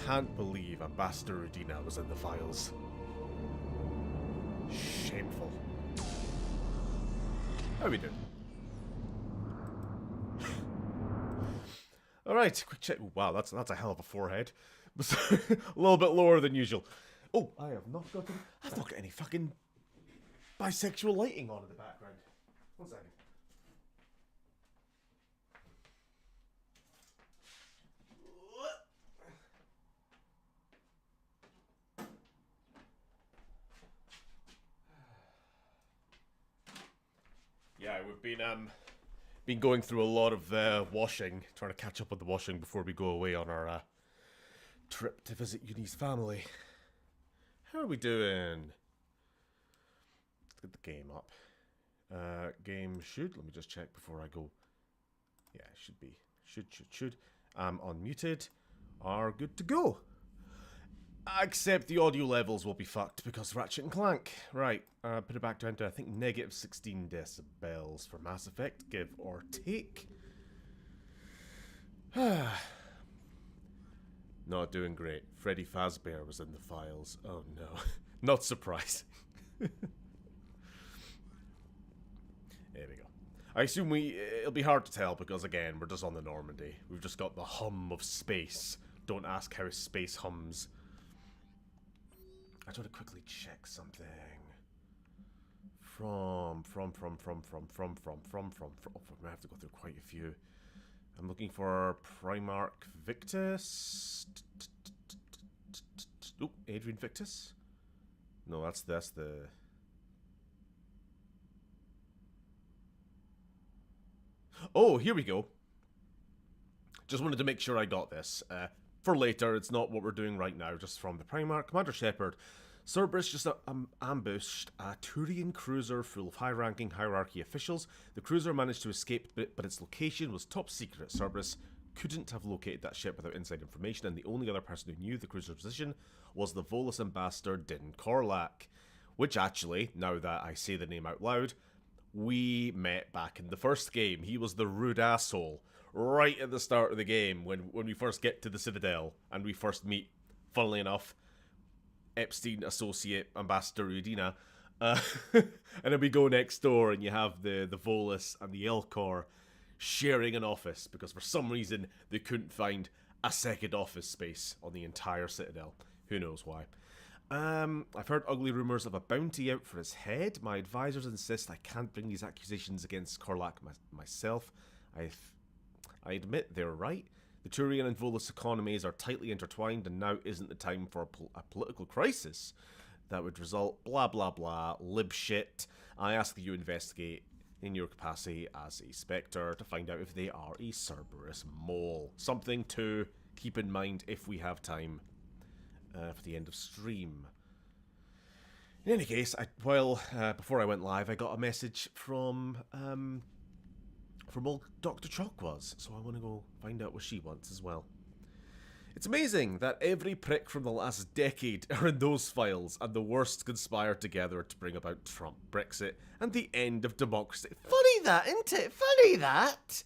can't believe Ambassador Udina was in the files. Shameful. How are we doing? Alright, quick check. Wow, that's a hell of a forehead. A little bit lower than usual. Oh, I've not got any fucking bisexual lighting on in the background. 1 second. Yeah, we've been going through a lot of washing, trying to catch up on the washing before we go away on our trip to visit Uni's family. How are we doing? Let's get the game up. Game should. Let me just check before I go. Yeah, it should be. Should. Unmuted. Are good to go. Except the audio levels will be fucked because Ratchet and Clank. Right, put it back down to, I think, negative 16 decibels for Mass Effect, give or take. Not doing great. Freddy Fazbear was in the files. Oh no. Not surprising. There we go. I assume it'll be hard to tell because, again, we're just on the Normandy. We've just got the hum of space. Don't ask how space hums. I just want to quickly check something. Oh, I have to go through quite a few. I'm looking for Primarch Victus. Oh, Adrian Victus? No, that's the... Oh, here we go. Just wanted to make sure I got this. For later, it's not what we're doing right now, just from the Primarch. Commander Shepard. Cerberus just ambushed a Turian cruiser full of high-ranking hierarchy officials. The cruiser managed to escape, but its location was top secret. Cerberus couldn't have located that ship without inside information, and the only other person who knew the cruiser's position was the Volus ambassador, Din Korlak. Which actually, now that I say the name out loud, we met back in the first game. He was the rude asshole right at the start of the game when we first get to the Citadel and we first meet, funnily enough, Epstein associate Ambassador Udina. And then we go next door and you have the Volus and the Elcor sharing an office because for some reason they couldn't find a second office space on the entire Citadel. Who knows why. I've heard ugly rumours of a bounty out for his head. My advisors insist I can't bring these accusations against Korlak myself. I admit they're right. The Turian and Volus economies are tightly intertwined, and now isn't the time for a political crisis that would result blah blah blah lib shit. I ask that you investigate in your capacity as a Spectre to find out if they are a Cerberus mole. Something to keep in mind if we have time for the end of stream. In any case, before I went live, I got a message from old Dr. Chockwaz, so I want to go find out what she wants as well. It's amazing that every prick from the last decade are in those files, and the worst conspire together to bring about Trump, Brexit, and the end of democracy. Funny that, isn't it? Funny that!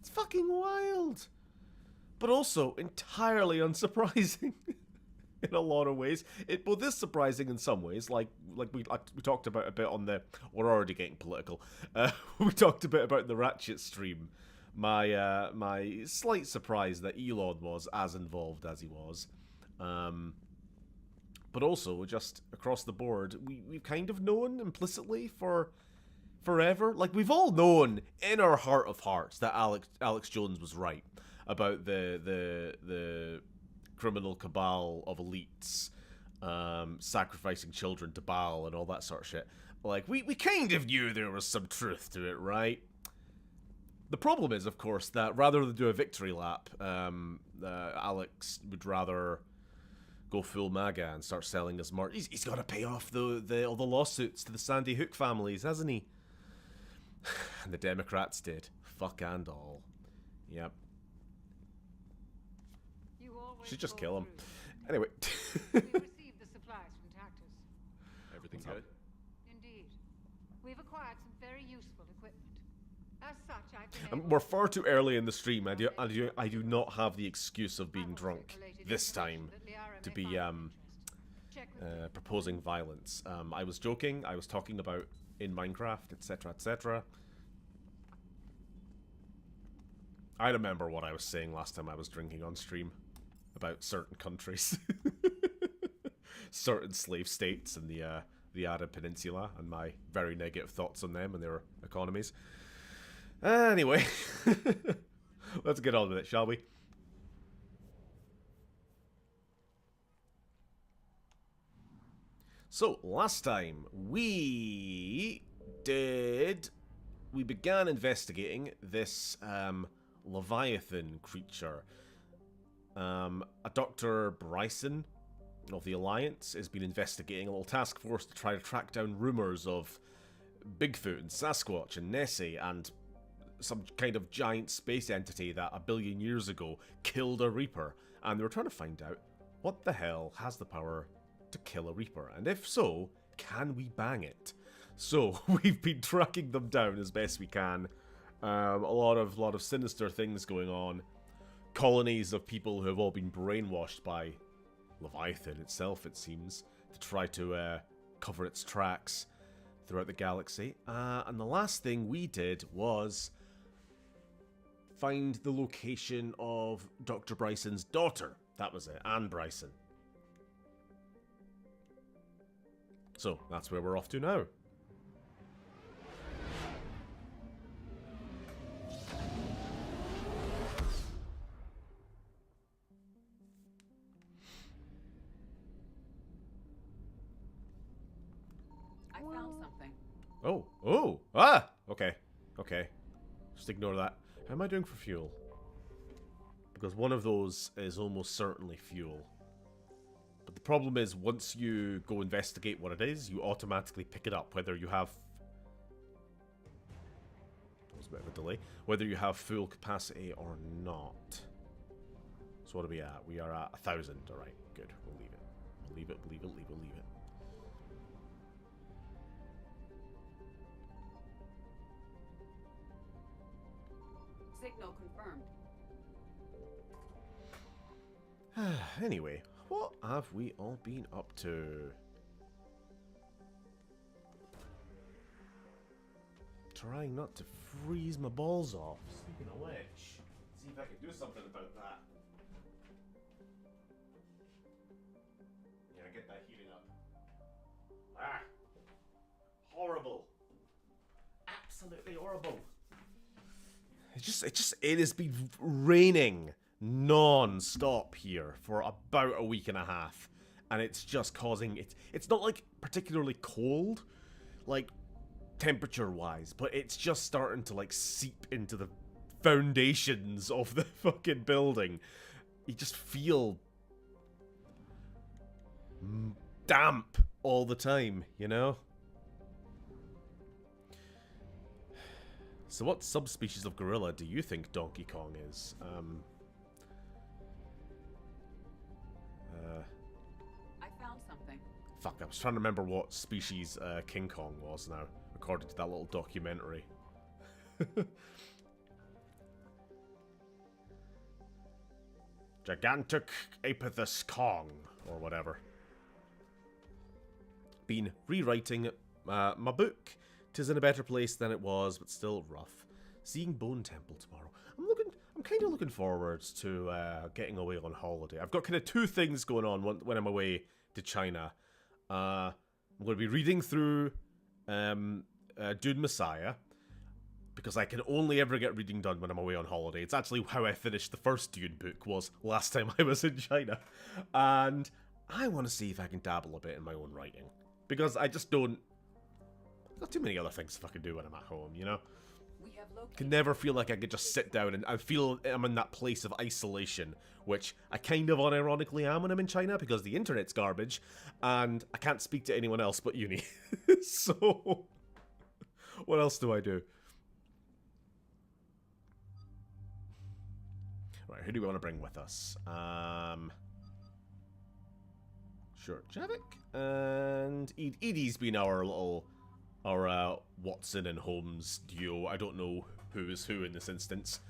It's fucking wild. But also entirely unsurprising. In a lot of ways. It both is surprising in some ways, like we talked about a bit on the... We're already getting political. We talked a bit about the Ratchet stream. My slight surprise that Elon was as involved as he was. But also, just across the board, we've kind of known implicitly for forever. Like, we've all known in our heart of hearts that Alex Jones was right about the criminal cabal of elites sacrificing children to Baal and all that sort of shit. Like, we kind of knew there was some truth to it, right? The problem is, of course, that rather than do a victory lap, Alex would rather go full MAGA and start selling his merch. He's got to pay off all the lawsuits to the Sandy Hook families, hasn't he? And the Democrats did. Fuck and all. Yep. Should just kill him. Anyway. We received the supplies from Tactus. Everything good? Indeed. We've acquired some very useful equipment. As such, I've been We're far too early in the stream. I do not have the excuse of being drunk this time. to be proposing violence. I was joking. I was talking about in Minecraft, etc., etc. I remember what I was saying last time I was drinking on stream about certain countries, certain slave states in the Arab Peninsula, and my very negative thoughts on them and their economies. Anyway, let's get on with it, shall we? So, last time we began investigating this Leviathan creature. A Dr. Bryson of the Alliance has been investigating a little task force to try to track down rumors of Bigfoot and Sasquatch and Nessie and some kind of giant space entity that 1 billion years ago killed a Reaper. And they were trying to find out what the hell has the power to kill a Reaper, and if so, can we bang it? So we've been tracking them down as best we can. A lot of sinister things going on. Colonies of people who have all been brainwashed by Leviathan itself, it seems, to try to cover its tracks throughout the galaxy. And the last thing we did was find the location of Dr. Bryson's daughter. That was it, Anne Bryson. So, that's where we're off to now. I found something. Oh, okay, just ignore that. How am I doing for fuel? Because one of those is almost certainly fuel. But the problem is, once you go investigate what it is, you automatically pick it up, whether you have... That was a bit of a delay. Whether you have full capacity or not. So what are we at? We are at 1,000. Alright, good. We'll leave it. We'll leave it, leave it, leave it, leave it. Signal confirmed. Anyway, what have we all been up to? Trying not to freeze my balls off. Speaking of which, see if I can do something about that. Yeah, get that heating up. Ah! Horrible. Absolutely horrible. It has been raining non-stop here for about a week and a half, and it's just causing it's not like particularly cold, like temperature wise, but it's just starting to like seep into the foundations of the fucking building. You just feel damp all the time, you know? So what subspecies of gorilla do you think Donkey Kong is? I found something. Fuck, I was trying to remember what species King Kong was now, according to that little documentary. Gigantic Apithus Kong, or whatever. Been rewriting my book. 'Tis in a better place than it was, but still rough. Seeing Bone Temple tomorrow. I'm kind of looking forward to getting away on holiday. I've got kind of two things going on when I'm away to China. I'm going to be reading through Dune Messiah, because I can only ever get reading done when I'm away on holiday. It's actually how I finished the first Dune book, was last time I was in China. And I want to see if I can dabble a bit in my own writing, because I just don't... I've got too many other things to fucking do when I'm at home, you know? We have located. Can never feel like I could just sit down and I feel I'm in that place of isolation, which I kind of unironically am when I'm in China, because the internet's garbage and I can't speak to anyone else but uni. So, what else do I do? Right, who do we want to bring with us? Sure, Javik and Edie's been our Watson and Holmes duo. I don't know who is who in this instance.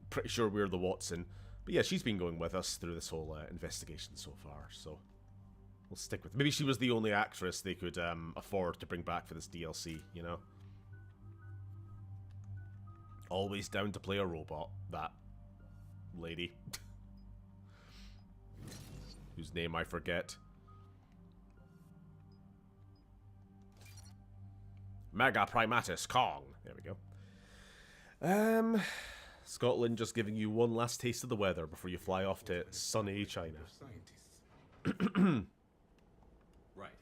Pretty sure we're the Watson. But yeah, she's been going with us through this whole investigation so far, so we'll stick with. Maybe she was the only actress they could afford to bring back for this DLC, you know? Always down to play a robot, that lady. Whose name I forget. Mega Primatus Kong. There we go. Scotland just giving you one last taste of the weather before you fly off to sunny China. Right.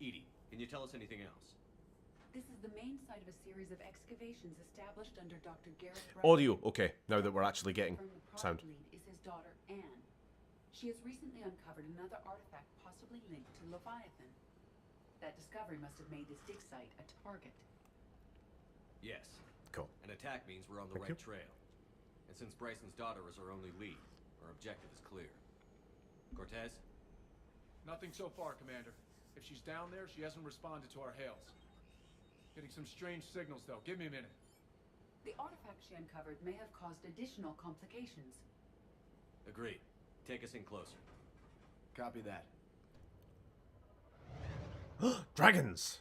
Edie, can you tell us anything else? This is the main site of a series of excavations established under Dr. Garrett. Audio, okay. Now that we're actually getting sound. The lead is his daughter, Anne. She has recently uncovered another artifact possibly linked to Leviathan. That discovery must have made this dig site a target. Yes. Cool. An attack means we're on the right trail. And since Bryson's daughter is our only lead, our objective is clear. Cortez? Nothing so far, Commander. If she's down there, she hasn't responded to our hails. Getting some strange signals, though. Give me a minute. The artifact she uncovered may have caused additional complications. Agreed. Take us in closer. Copy that. Dragons!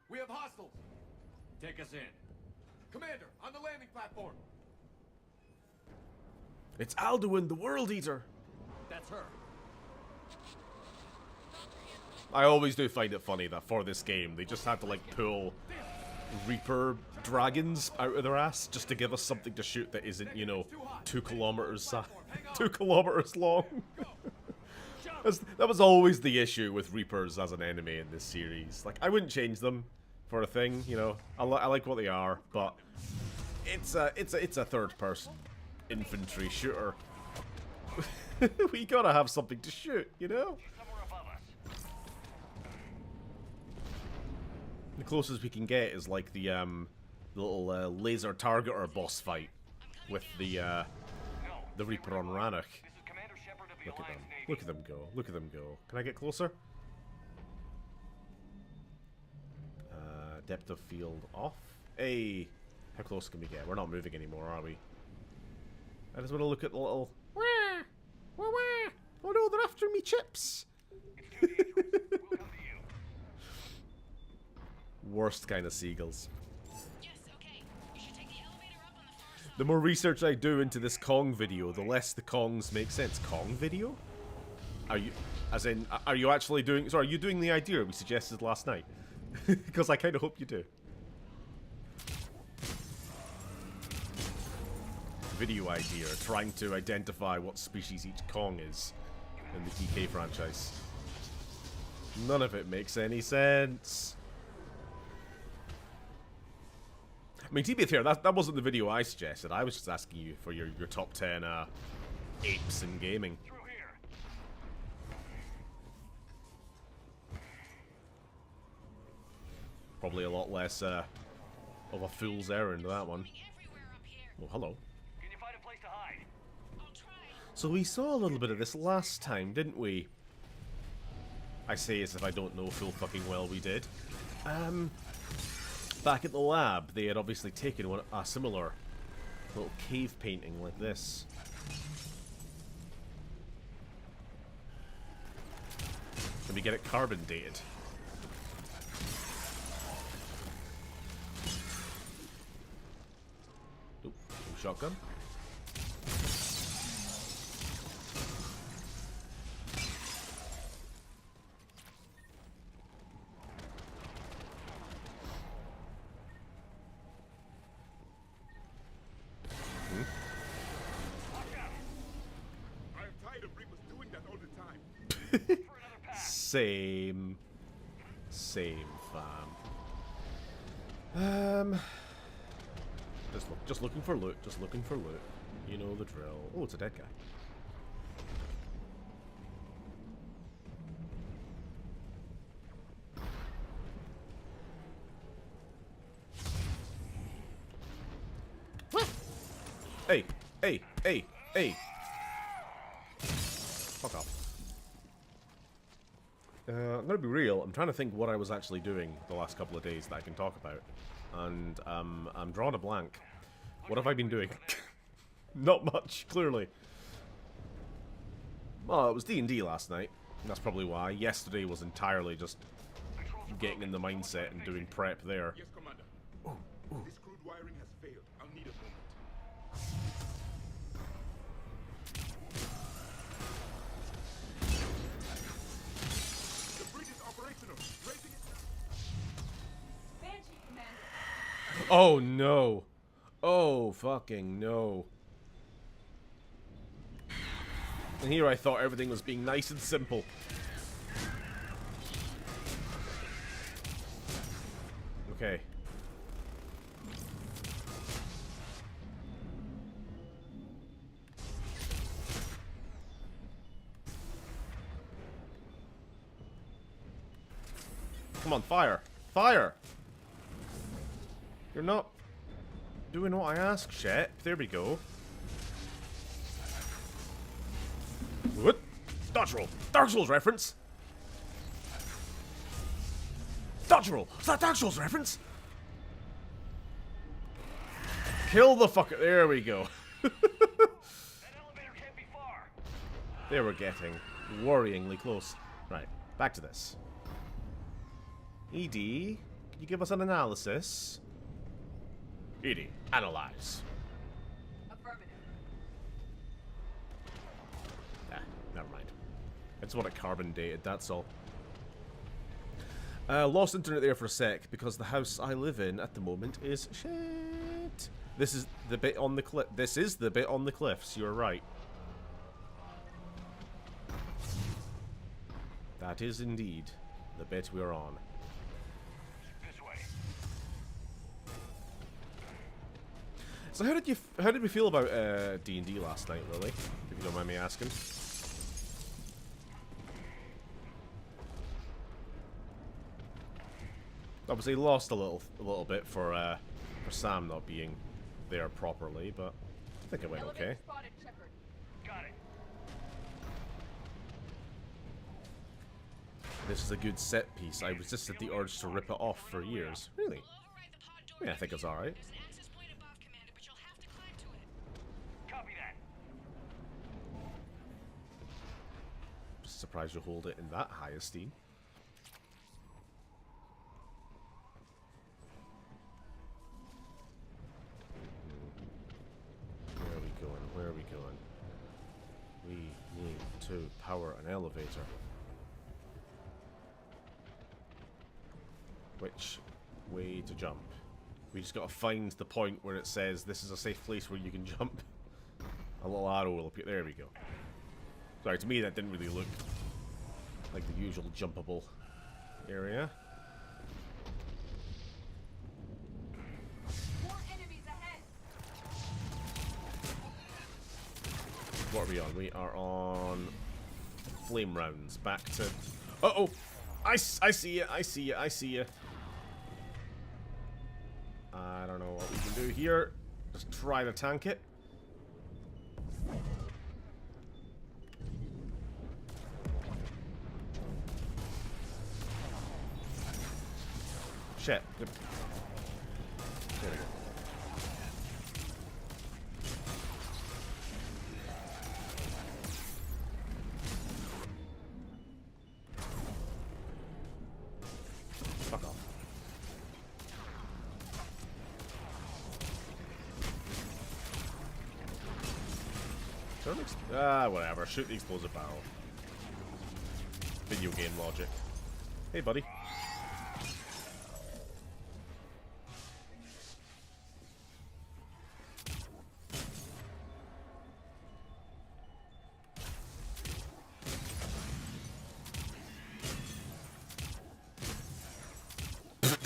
We have hostiles! Take us in. Commander, on the landing platform! It's Alduin, the World Eater! That's her. I always do find it funny that for this game, they just had to, like, pull Reaper dragons out of their ass just to give us something to shoot that isn't, you know, 2 kilometers 2 kilometers long. That was always the issue with Reapers as an enemy in this series. Like, I wouldn't change them for a thing, you know. I like what they are, but it's a third-person infantry shooter. We gotta have something to shoot, you know. The closest we can get is like the little laser targeter boss fight with the Reaper on Rannoch. Look at them. Look at them go. Look at them go. Can I get closer? Depth of field off. Hey! How close can we get? We're not moving anymore, are we? I just want to look at the little... Wah! Wah, wah! Oh no, they're after me, chips! Worst kind of seagulls. Yes, okay. You should take the elevator up on the far side. The more research I do into this Kong video, the less the Kongs make sense. Kong video? Are you... As in, are you actually doing... Sorry, are you doing the idea we suggested last night? Because I kind of hope you do. Video idea, trying to identify what species each Kong is in the DK franchise. None of it makes any sense. I mean, to be fair, that wasn't the video I suggested. I was just asking you for your top 10 apes in gaming. Probably a lot less of a fool's errand, that one. Everywhere up here. Oh, hello. Can you find a place to hide? I'll try. So we saw a little bit of this last time, didn't we? I say as if I don't know full fucking well we did. Back at the lab, they had obviously taken a similar little cave painting like this. Can we get it carbon dated? Nope, no shotgun. Same, fam. Just looking for loot. Just looking for loot. You know the drill. Oh, it's a dead guy. Hey, hey, hey, hey. Fuck off. I'm gonna be real, I'm trying to think what I was actually doing the last couple of days that I can talk about. And I'm drawing a blank. What have I been doing? Not much, clearly. Well, it was D&D last night. That's probably why. Yesterday was entirely just getting in the mindset and doing prep there. Yes, Commander. Ooh. This crude wiring has failed. I'll need a moment. The bridge is operational. Raising it. Banshee, Commander. Oh no. Oh fucking no. And here I thought everything was being nice and simple. Okay. Come on, fire! Fire! You're not doing what I asked, Shep. There we go. What? Dodge roll! Dark Souls reference! Dodge roll! Is that Dark Souls reference? Kill the fucker. There we go. That elevator can't be far. They were getting worryingly close. Right, back to this. ED, can you give us an analysis? ED, analyze. Affirmative. Ah, never mind. I just want it carbon dated, that's all. Lost internet there for a sec because the house I live in at the moment is shit. This is the bit on the cliff. This is the bit on the cliffs. You're right. That is indeed the bit we're on. This way. So how did we feel about D&D last night, Lily? If you don't mind me asking. Obviously lost a little bit for Sam not being there properly, but I think it went okay. Elevator spotted, Shepard. Got it. This is a good set piece. I resisted the urge to rip it off for years. Really? We'll override the pod door Yeah, I think it's alright. There's an access point above, Commander, but you'll have to climb to it. Copy that. Just surprised you hold it in that high esteem. Where are we going? Where are we going? We need to power an elevator. Which way to jump? We just gotta find the point where it says this is a safe place where you can jump. A little arrow will appear. There we go. Sorry, to me that didn't really look like the usual jumpable area. More enemies ahead. What are we on? We are on flame rounds. Back to... Uh-oh! I see you, I see you, I see you. I don't know what we can do here. Just try to tank it. Shit. There we go. Fuck off. Whatever. Shoot the explosive barrel. Video game logic. Hey, buddy.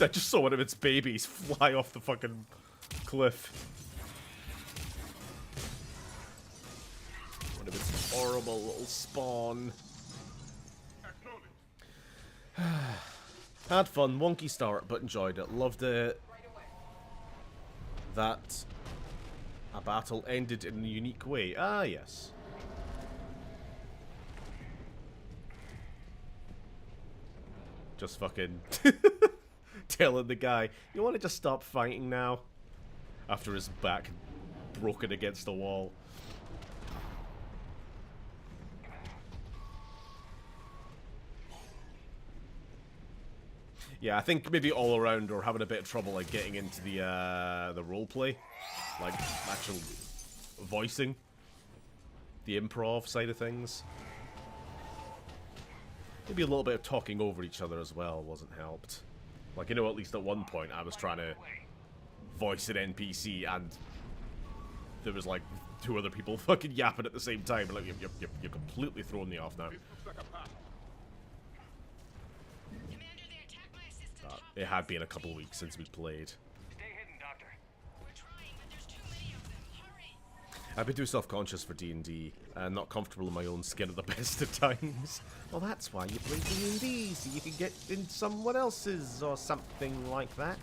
I just saw one of its babies fly off the fucking cliff. One of its horrible little spawn. Had fun, wonky start, but enjoyed it. Loved it. That a battle ended in a unique way. Ah, yes. Just fucking telling the guy, you want to just stop fighting now? After his back broken against the wall. Yeah, I think maybe all around we're having a bit of trouble like getting into the roleplay, like actual voicing, the improv side of things. Maybe a little bit of talking over each other as well wasn't helped. Like, you know, at least at one point I was trying to voice an NPC and there was like 2 other people fucking yapping at the same time. Like, you're completely throwing me off now. It had been a couple of weeks since we played. Stay hidden, Doctor. We're trying, but there's too many of them. Hurry! I've been too self-conscious for D&D and not comfortable in my own skin at the best of times. Well, that's why you play D&D, so you can get in someone else's or something like that.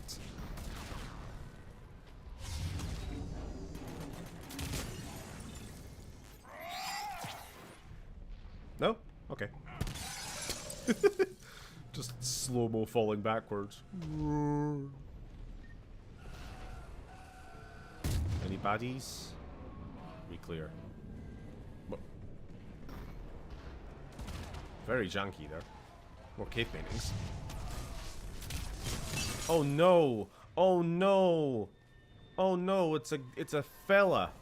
No? Okay. Just slow-mo falling backwards. Any baddies? We clear. Whoa. Very janky there. More cave paintings. Oh no! Oh no! Oh no! It's a fella.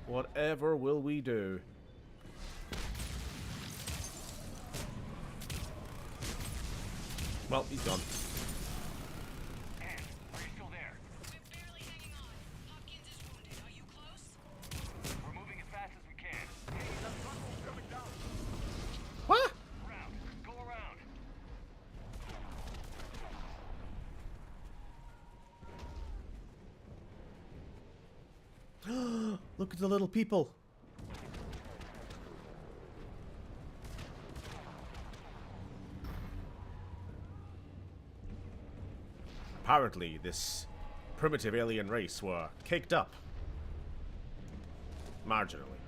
Whatever will we do? Well, he's gone. Anne, are you still there? We're barely hanging on. Hopkins is wounded. Are you close? We're moving as fast as we can. Hey, that gunboat's coming down. What? Around. Go around. Look at the little people. Apparently, this primitive alien race were caked up. Marginally.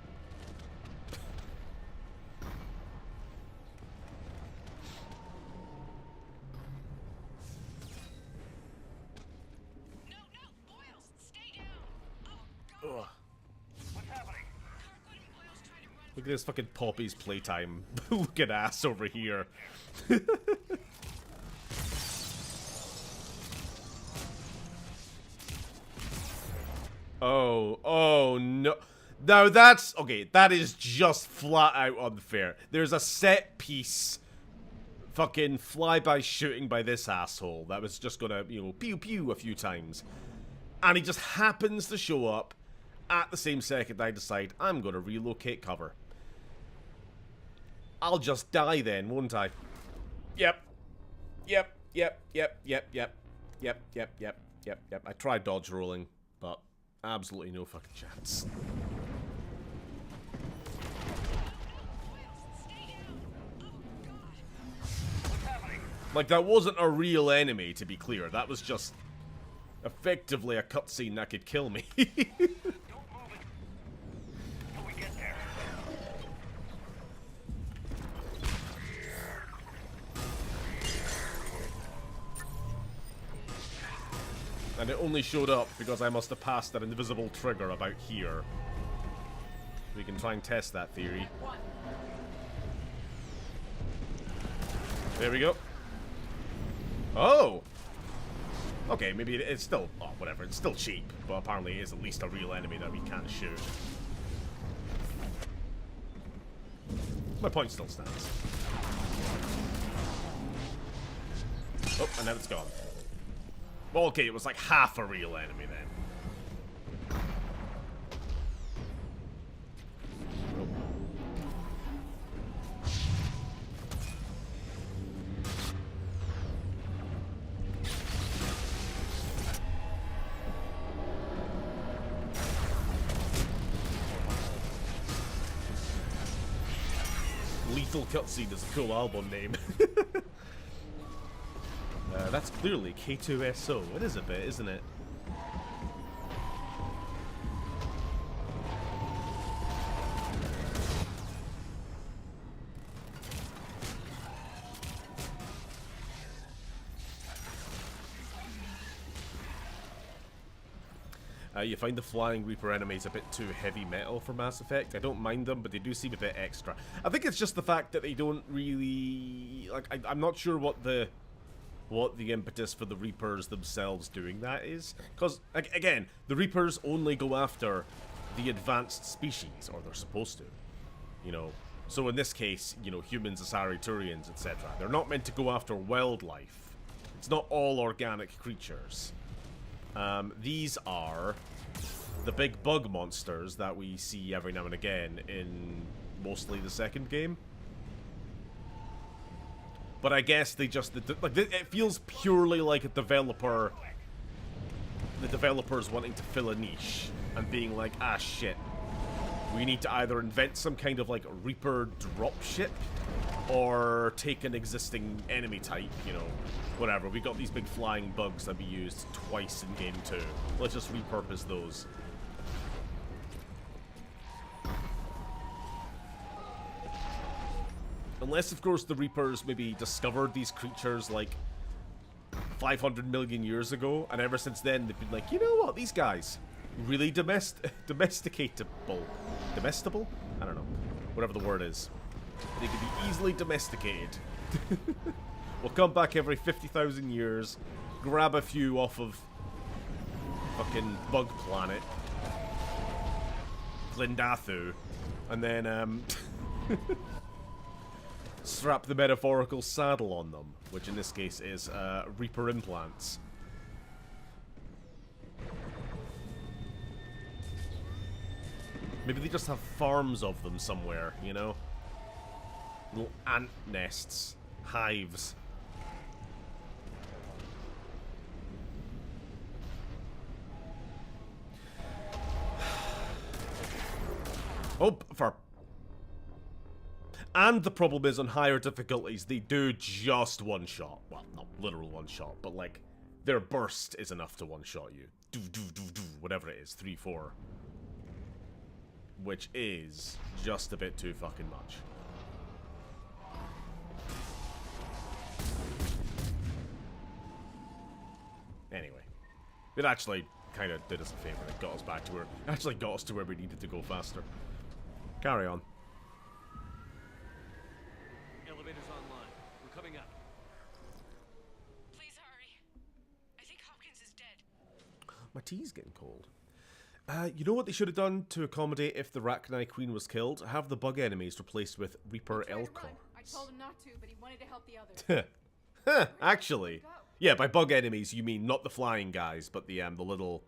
No, Boyles, stay down. Oh, God. Ugh. What's happening? Kirkwood and Boyles tried to run. Look at this fucking Poppy's playtime looking ass over here. Oh no. Now that's, okay, that is just flat out unfair. There's a set piece fucking flyby shooting by this asshole that was just gonna, you know, pew pew a few times. And he just happens to show up at the same second I decide I'm gonna relocate cover. I'll just die then, won't I? Yep. I tried dodge rolling, but absolutely no fucking chance. Like, that wasn't a real enemy, to be clear. That was just effectively a cutscene that could kill me. Don't move it. Till we get there. And it only showed up because I must have passed that invisible trigger about here. We can try and test that theory. There we go. Oh! Okay, maybe it's still... oh, whatever. It's still cheap, but apparently it is at least a real enemy that we can't shoot. My point still stands. Oh, and now it's gone. Well, okay, it was like half a real enemy then. Lethal Cutscene is a cool album name. That's clearly K2SO. It is a bit, isn't it? You find the Flying Reaper enemies a bit too heavy metal for Mass Effect. I don't mind them, but they do seem a bit extra. I think it's just the fact that they don't really... Like, I'm not sure what the impetus for the Reapers themselves doing that is. Because, again, the Reapers only go after the advanced species, or they're supposed to. You know, so in this case, you know, humans, Asari, Turians, etc. They're not meant to go after wildlife. It's not all organic creatures. These are the big bug monsters that we see every now and again in mostly the second game. But I guess they just... Like, it feels purely like the developers wanting to fill a niche and being like, ah, shit. We need to either invent some kind of, like, Reaper dropship or take an existing enemy type, you know, whatever. We got these big flying bugs that we used twice in Game 2. Let's just repurpose those. Unless, of course, the Reapers maybe discovered these creatures, like, 500 million years ago, and ever since then they've been like, you know what, these guys, really domesticatable. Domestable? I don't know. Whatever the word is. They can be easily domesticated. We'll come back every 50,000 years, grab a few off of fucking Bug Planet, Glendathu, and then, strap the metaphorical saddle on them, which in this case is Reaper implants. Maybe they just have farms of them somewhere, you know? Little ant nests, hives. Oh, for... And the problem is, on higher difficulties, they do just one-shot. Well, not literal one-shot, but, like, their burst is enough to one-shot you. Do, do, do, do, whatever it is, 3, 4. Which is just a bit too fucking much. Anyway. It actually kind of did us a favor. It got us back to where... Actually got us to where we needed to go faster. Carry on. Elevator's online. We're coming up. Please hurry. I think Hopkins is dead. My tea's getting cold. You know what they should have done to accommodate if the Rachni Queen was killed? Have the bug enemies replaced with Reaper Elcors. I told him not to, but he wanted to help the others. Huh, actually. Yeah, by bug enemies you mean not the flying guys, but the little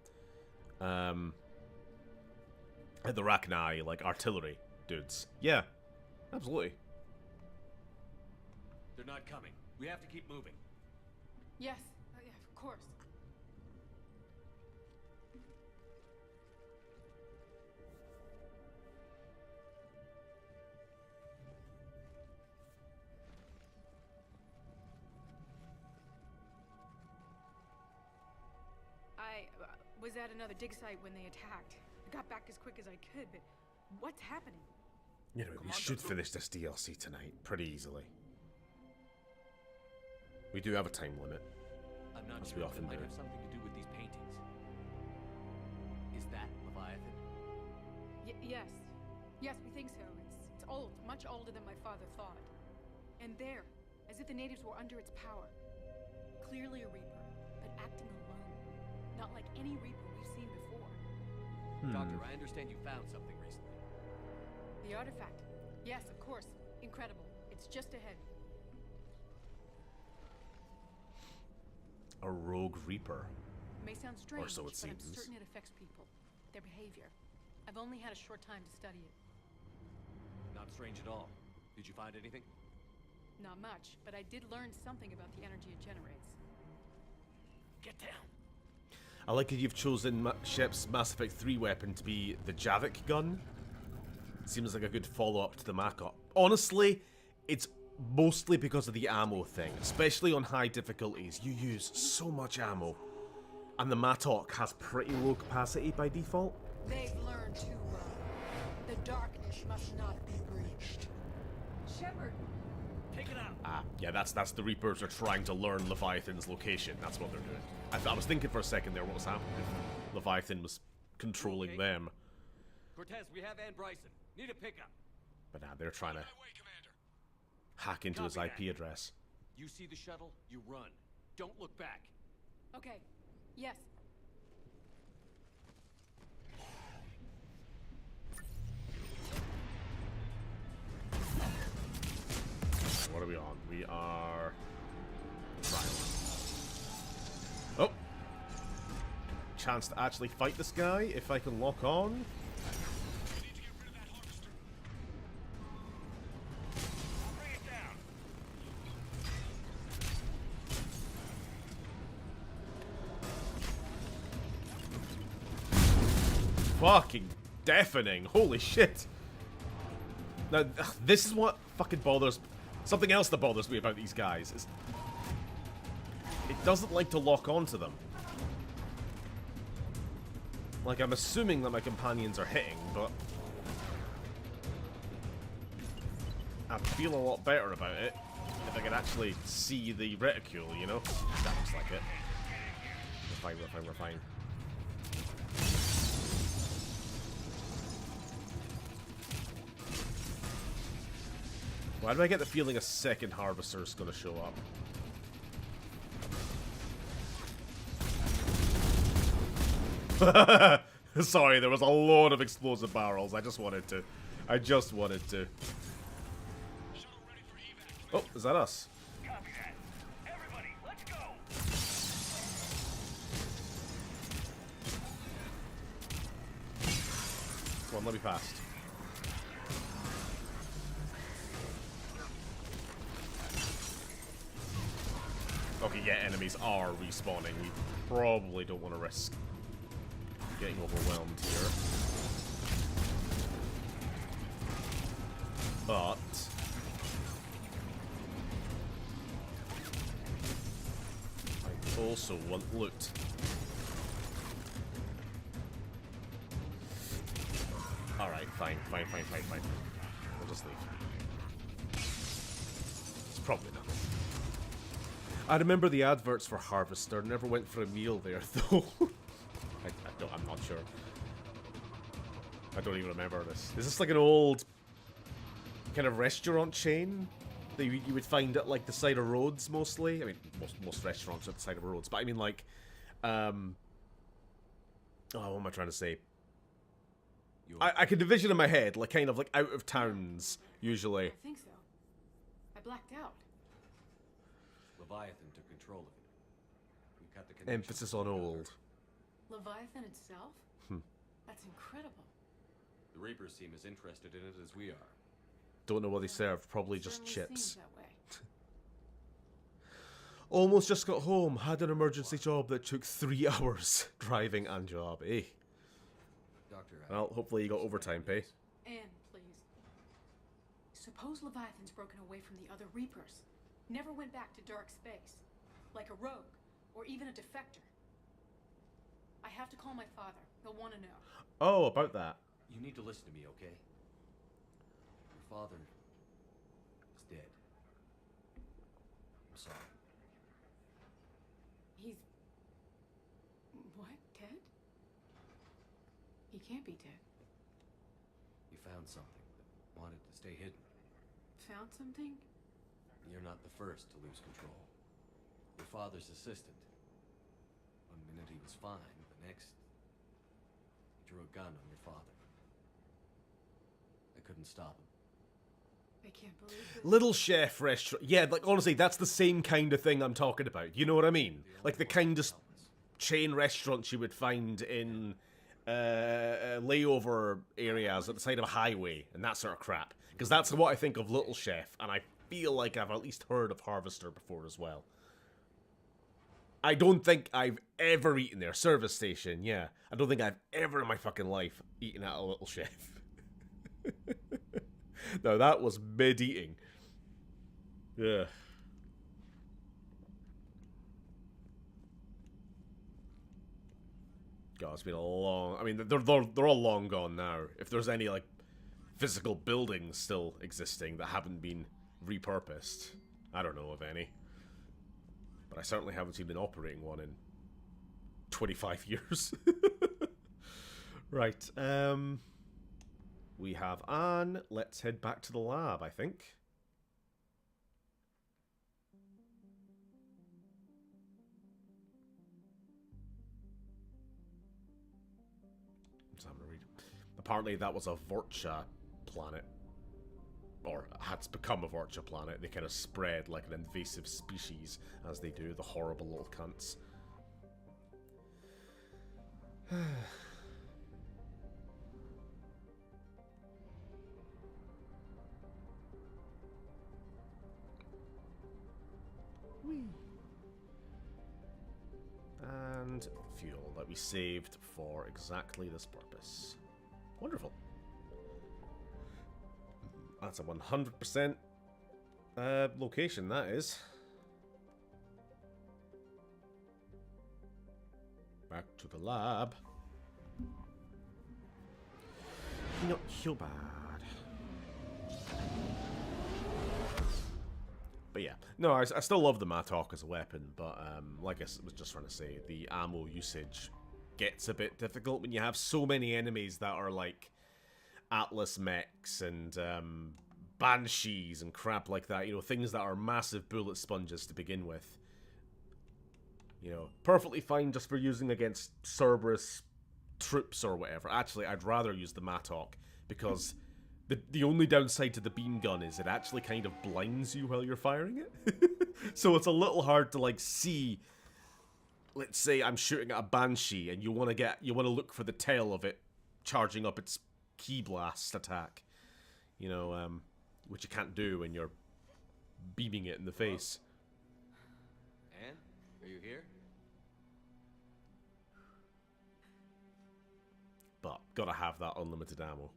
the Rachni, like artillery dudes. Yeah. Absolutely. They're not coming. We have to keep moving. Yes, yeah, of course. I was at another dig site when they attacked. I got back as quick as I could, but what's happening? You know, we should finish this DLC tonight pretty easily. We do have a time limit. I'm not As sure we if often it might do. have something to do with these paintings. Is that Leviathan? Yes. Yes, we think so. It's old, much older than my father thought. And there, as if the natives were under its power. Clearly a Reaper, but acting alone. Not like any Reaper we've seen before. Doctor, I understand you found something recently. The artifact. Yes, of course. Incredible. It's just ahead. A rogue Reaper. It may sound strange, so it but I'm seems. certain it affects people. Their behavior. I've only had a short time to study it. Not strange at all. Did you find anything? Not much, but I did learn something about the energy it generates. Get down. I like that you've chosen Shep's Mass Effect 3 weapon to be the Javik gun. Seems like a good follow-up to the Mach-Up. Honestly, it's mostly because of the ammo thing. Especially on high difficulties, you use so much ammo. And the Matok has pretty low capacity by default. They've learned too well. The darkness must not be breached. Shepard! Take it out. Ah, yeah, that's the Reapers are trying to learn Leviathan's location. That's what they're doing. I was thinking for a second there what was happening. Leviathan was controlling Okay. them. Cortez, we have Ann Bryson. Need a pickup. But nah, they're trying to My way, Commander. hack into his Copy IP that. address. You see the shuttle, you run. Don't look back. Okay. Yes. What are we on? We are... Trial. Oh! Chance to actually fight this guy, if I can lock on. We need to get rid of that harvester. Bring it down. Fucking deafening. Holy shit. Now, this is what fucking bothers... Something else that bothers me about these guys is... It doesn't like to lock onto them. Like, I'm assuming that my companions are hitting, but... I'd feel a lot better about it if I could actually see the reticule, you know? That looks like it. We're fine, we're fine, we're fine. Why do I get the feeling a second harvester is going to show up? Sorry, there was a lot of explosive barrels. I just wanted to. Shuttle ready for evac. Oh, is that us? Copy that. Everybody, let's go. Come on, let me past. Okay, yeah, enemies are respawning. We probably don't want to risk getting overwhelmed here. But... I also want loot. Alright, fine. We'll just leave. It's probably not. I remember the adverts for Harvester. Never went for a meal there, though. I'm not sure. I don't even remember this. Is this like an old kind of restaurant chain that you would find at like the side of roads mostly? I mean, most restaurants are at the side of roads, but I mean like, oh, what am I trying to say? I can envision in my head like kind of like out of towns usually. I think so. I blacked out. Leviathan took control of it. We cut the connection. Emphasis on old. Leviathan itself? That's incredible. The Reapers seem as interested in it as we are. Don't know what they serve. Probably just Certainly chips. seems that way. Almost just got home. Had an emergency job that took 3 hours. Driving and job, eh? Doctor, Well, hopefully you got overtime pay. Anne, please. Suppose Leviathan's broken away from the other Reapers. Never went back to dark space. Like a rogue, or even a defector. I have to call my father. He'll want to know. Oh, about that. you need to listen to me, okay? Your father is dead. I'm sorry. He's... What? Dead? He can't be dead. You found something that wanted to stay hidden. Found something? You're not the first to lose control. Your father's assistant. One minute he was fine, the next he drew a gun on your father. I couldn't stop him. I can't believe this. Little Chef restaurant. Yeah, like honestly, that's the same kind of thing I'm talking about. You know what I mean? Like the kind of chain restaurants you would find in layover areas at the side of a highway and that sort of crap. Because that's what I think of Little Chef, and I feel like I've at least heard of Harvester before as well. I don't think I've ever eaten there. Service station, yeah. I don't think I've ever in my fucking life eaten at a Little Chef. No, that was mid-eating. Yeah. God, it's been a long... I mean, they're all long gone now. If there's any, like, physical buildings still existing that haven't been repurposed, I don't know of any. But I certainly haven't seen an operating one in 25 years. Right, we have Anne. Let's head back to the lab, I think. I'm gonna read. Apparently that was a Vorcha planet. Or had become a Vorcha planet. They kind of spread like an invasive species, as they do, the horrible little cunts. And fuel that we saved for exactly this purpose. Wonderful. That's a 100% location, that is. Back to the lab. Not so bad. But yeah, no, I still love the Mattock as a weapon, but like I was just trying to say, the ammo usage gets a bit difficult when you have so many enemies that are like Atlas mechs and banshees and crap like that. You know, things that are massive bullet sponges to begin with. You know, perfectly fine just for using against Cerberus troops or whatever. Actually, I'd rather use the Mattock because the only downside to the beam gun is it actually kind of blinds you while you're firing it. So it's a little hard to like see. Let's say I'm shooting at a banshee and you want to look for the tail of it charging up its key blast attack. You know, which you can't do when you're beaming it in the face. Anne, are you here? But gotta have that unlimited ammo.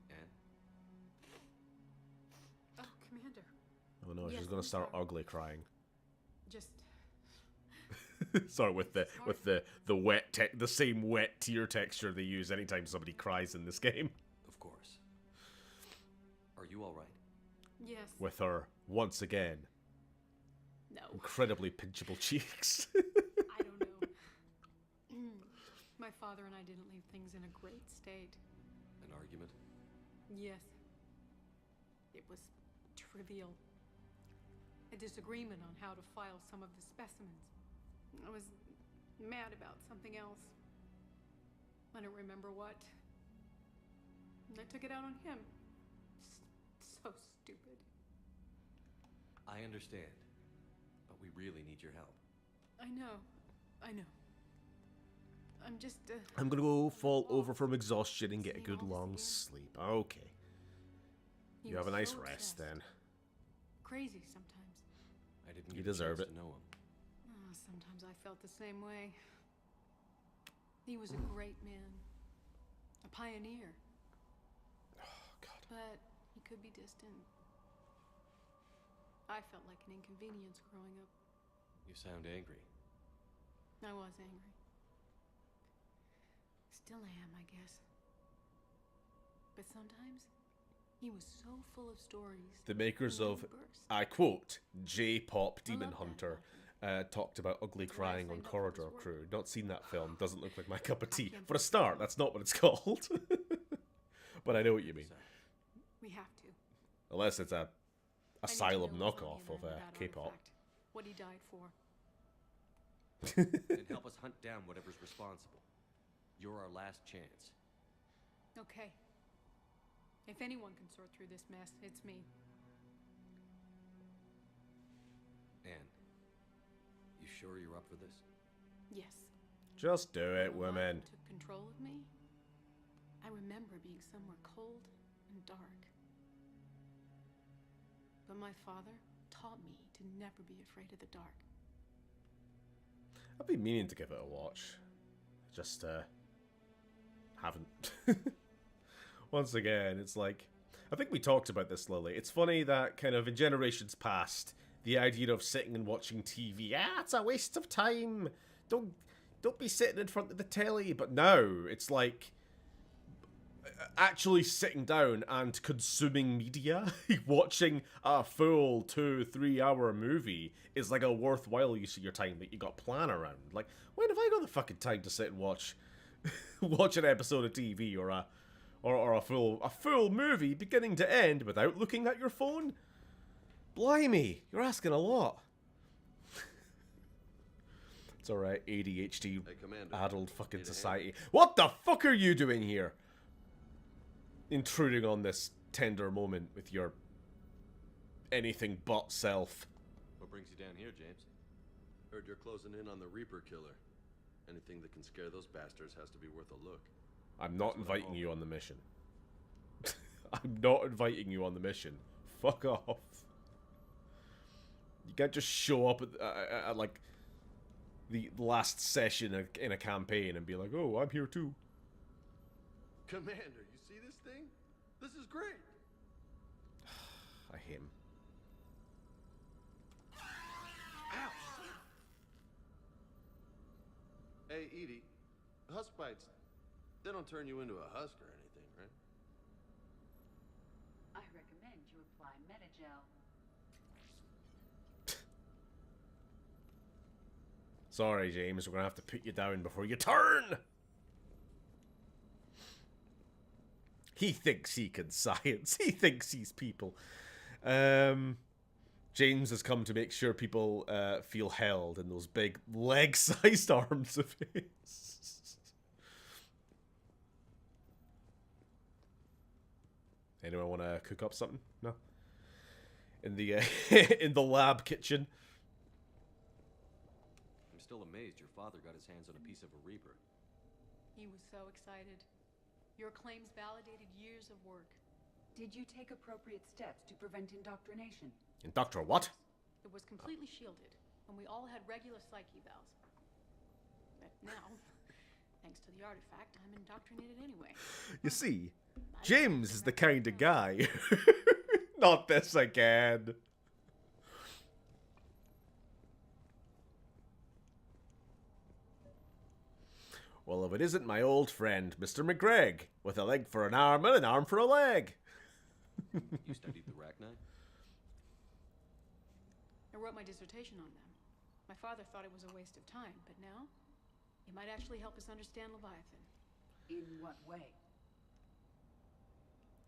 Anne? Oh, Commander. Oh no, Yes, she's gonna I'm start sorry. ugly crying. Just... Sorry, with the wet the same wet tear texture they use anytime somebody cries in this game. Of course. Are you all right? Yes. With her once again No. incredibly pinchable cheeks. I don't know. My father and I didn't leave things in a great state. An argument? Yes. It was trivial. A disagreement on how to file some of the specimens. I was mad about something else. I don't remember what. And I took it out on him. So stupid. I understand, but we really need your help. I know. I'm just, I'm gonna go fall over from exhaustion and get a good long sleep. Okay. He You have a was nice so rest obsessed. then. Crazy sometimes. I didn't You get a deserve chance it. to know him. Sometimes I felt the same way. He was a great man. A pioneer. Oh god. But he could be distant. I felt like an inconvenience growing up. You sound angry. I was angry. Still am, I guess. But sometimes he was so full of stories. The makers and of, then burst. I quote, J-Pop I Demon love that Hunter about talked about ugly That's why I crying on signed up for Corridor this work. Crew. Not seen that film. Doesn't look like my cup of tea. can't For a believe start, it. that's not what it's called. But I know what you mean. So, We have to. Unless it's a I need to asylum know what's on knockoff the of other end that K-pop. artifact. What he died for. then help us hunt down whatever's responsible. You're our last chance. Okay. If anyone can sort through this mess, it's me. Anne, you sure you're up for this? Yes. Just do it, When women. Leviathan took control of me, I remember being somewhere cold and dark. But my father taught me to never be afraid of the dark. I've been meaning to give it a watch. Just, haven't. Once again, it's like... I think we talked about this, Lily. It's funny that kind of in generations past, the idea of sitting and watching TV, it's a waste of time. Don't be sitting in front of the telly. But now, it's like... actually sitting down and consuming media, watching a full 2-3 hour movie is like a worthwhile use of your time that you got plan around. Like, when have I got the fucking time to sit and watch an episode of TV or a full movie beginning to end without looking at your phone? Blimey, you're asking a lot. It's alright, ADHD, addled fucking society. What the fuck are you doing here? Intruding on this tender moment with your anything but self. What brings you down here, James? Heard you're closing in on the Reaper killer. Anything that can scare those bastards has to be worth a look. I'm not inviting you on the mission. I'm not inviting you on the mission. Fuck off. You can't just show up at like the last session in a campaign and be like, oh, I'm here too. Commander, you see this thing? This is great. I hate him. Ow. Hey, Edie, husk bites, they don't turn you into a husk or anything, right? I recommend you apply Metagel. Sorry, James, we're gonna have to put you down before you turn! He thinks he can science. He thinks he's people. James has come to make sure people feel held in those big leg-sized arms of his. Anyone want to cook up something? No? In the in the lab kitchen. I'm still amazed your father got his hands on a piece of a Reaper. He was so excited. Your claims validated years of work. Did you take appropriate steps to prevent indoctrination? And Doctor what? It was completely shielded, and we all had regular psych evals. But now, thanks to the artifact, I'm indoctrinated anyway. You see, James is the kind of guy. Not this again. Well, if it isn't my old friend, Mr. McGregor, with a leg for an arm and an arm for a leg. You studied the Rachni? I wrote my dissertation on them. My father thought it was a waste of time, but now, it might actually help us understand Leviathan. In what way?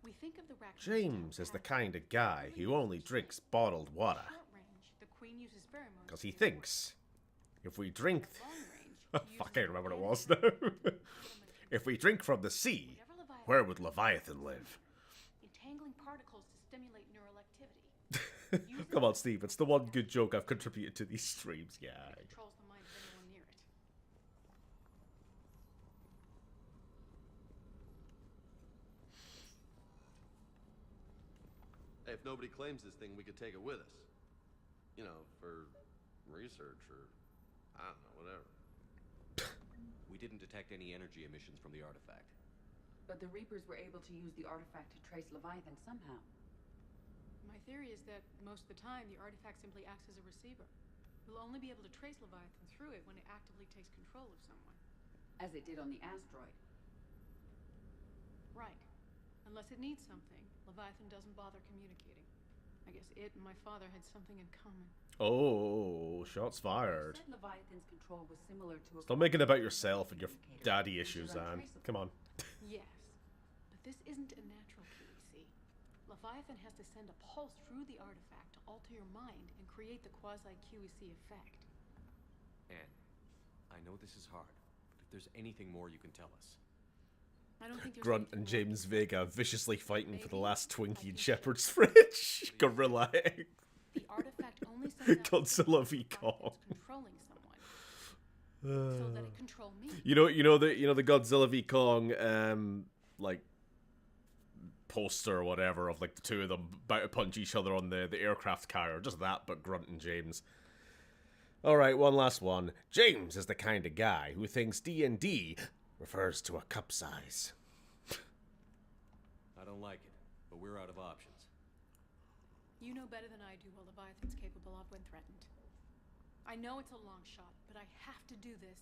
We think of the Rachni. James is the kind of guy who only drinks bottled water. Short range, the queen uses pheromones. Because he thinks, if we drink... Long range, Fuck, I can't remember what it was now. If we drink from the sea, where would Leviathan live? Entangling particles to stimulate neural activity. Come on, Steve, it's the one good joke I've contributed to these streams. Yeah. It controls the mind of anyone near it. Hey, if nobody claims this thing, we could take it with us. You know, for research or, I don't know, whatever. We didn't detect any energy emissions from the artifact. But the Reapers were able to use the artifact to trace Leviathan somehow. My theory is that most of the time, the artifact simply acts as a receiver. We'll only be able to trace Leviathan through it when it actively takes control of someone. As it did on the asteroid. Right. Unless it needs something, Leviathan doesn't bother communicating. I guess it and my father had something in common. Oh, shots fired. You said Leviathan's control was similar to a... Stop making it about yourself and your daddy issues, Anne. Come on. Yes. But this isn't a natural QEC. Leviathan has to send a pulse through the artifact to alter your mind and create the quasi-QEC effect. Anne, I know this is hard, but if there's anything more you can tell us. I don't think there's Grunt anything and more James Vega viciously fighting for the Maybe last I Twinkie in can Shepherd's fridge. Gorilla egg. The artifact only sends out Godzilla signals v if Kong. it's controlling someone. So that it control me. You know the Godzilla v Kong like poster or whatever of like the two of them about to punch each other on the aircraft carrier. Just that, but Grunt and James. All right, one last one. James is the kind of guy who thinks D&D refers to a cup size. I don't like it, but we're out of options. You know better than I do what Leviathan's capable of when threatened. I know it's a long shot, but I have to do this.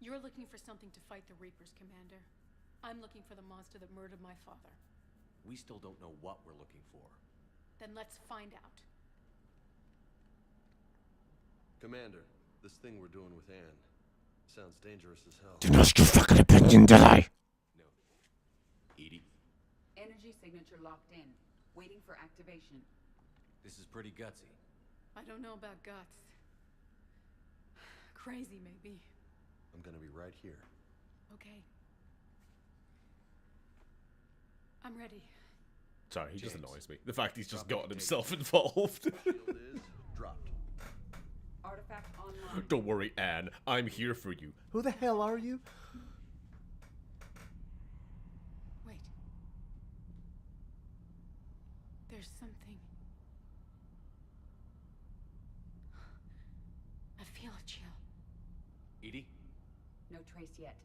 You're looking for something to fight the Reapers, Commander. I'm looking for the monster that murdered my father. We still don't know what we're looking for. Then let's find out. Commander, this thing we're doing with Anne sounds dangerous as hell. Didn't ask your fucking opinion, did I? No. Edie, Energy signature locked in. Waiting for activation. this is pretty gutsy. I don't know about guts. Crazy, maybe. I'm gonna be right here. Okay. I'm ready. Sorry, he just James, annoys me. The fact he's just drop gotten it, himself involved. Shield is dropped. Artifact online. Don't worry, Anne. I'm here for you. Who the hell are you? Wait. There's something. I feel a chill. Edie? No trace yet.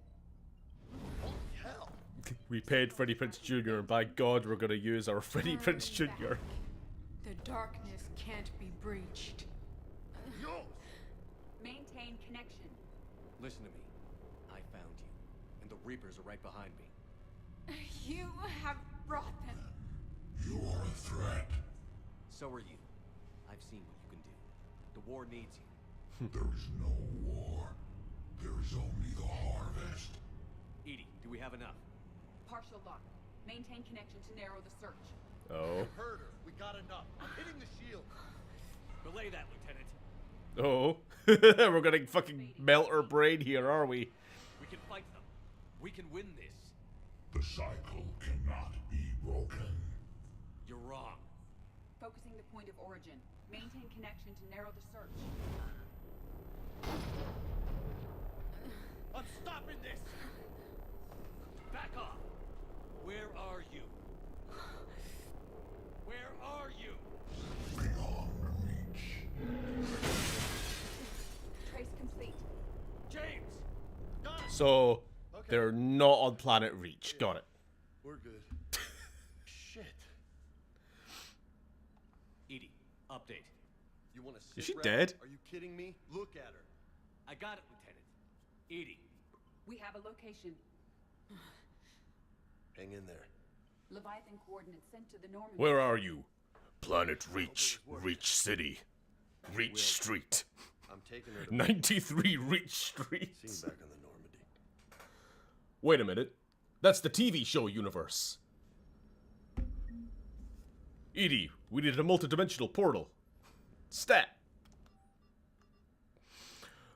Hell! We paid Freddie Prinze Jr. and by God we're gonna use our Freddie Prinze Turn Jr. back. The darkness can't be breached. Yo! Maintain connection. Listen to me. I found you. And the Reapers are right behind me. You have brought them. You are a threat. So are you. I've seen what you can do. The war needs you. There is no war. There is only the harvest. Edie, do we have enough? Partial lock. Maintain connection to narrow the search. Oh. Heard her. We got enough. I'm hitting the shield. Belay that, Lieutenant. Oh. We're gonna fucking melt her brain here, are we? We can fight them. We can win this. The cycle cannot be broken. You're wrong. Focusing the point of origin. Maintain connection to narrow the search. I'm stopping this! Back off! Where are you? Where are you? Beyond reach. Trace complete. James! Got it! So Okay. they're not on planet Reach. Got it. We're good. Shit. Edie, update. You wanna sit Is she rep? dead? Are you kidding me? Look at her. I got it, Lieutenant. Edie. We have a location. Hang in there. Leviathan coordinates sent to the Normandy. Where are you? Planet Reach. Reach City. Reach Street. I'm taking her to 93 Reach Street. seen back on the Normandy. Wait a minute. That's the TV show universe. Edie, we needed a multidimensional portal. Stat.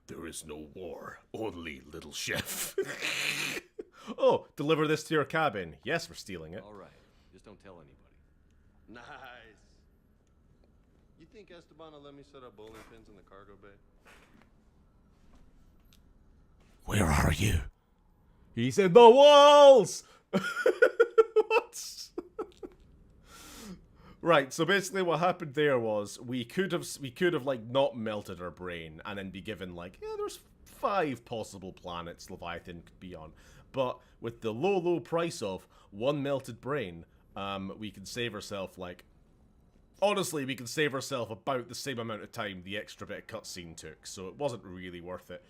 There is no war, only little chef. Oh, deliver this to your cabin. Yes, we're stealing it. All right. Just don't tell anybody. Nice. You think Esteban will let me set up bowling pins in the cargo bay? Where are you? He's in the walls! What? Right, so basically what happened there was we could have like not melted our brain and then be given like, yeah, there's 5 possible planets Leviathan could be on. But with the low price of 1 melted brain, we can save ourselves like, honestly, we can save ourselves about the same amount of time the extra bit of cutscene took. So it wasn't really worth it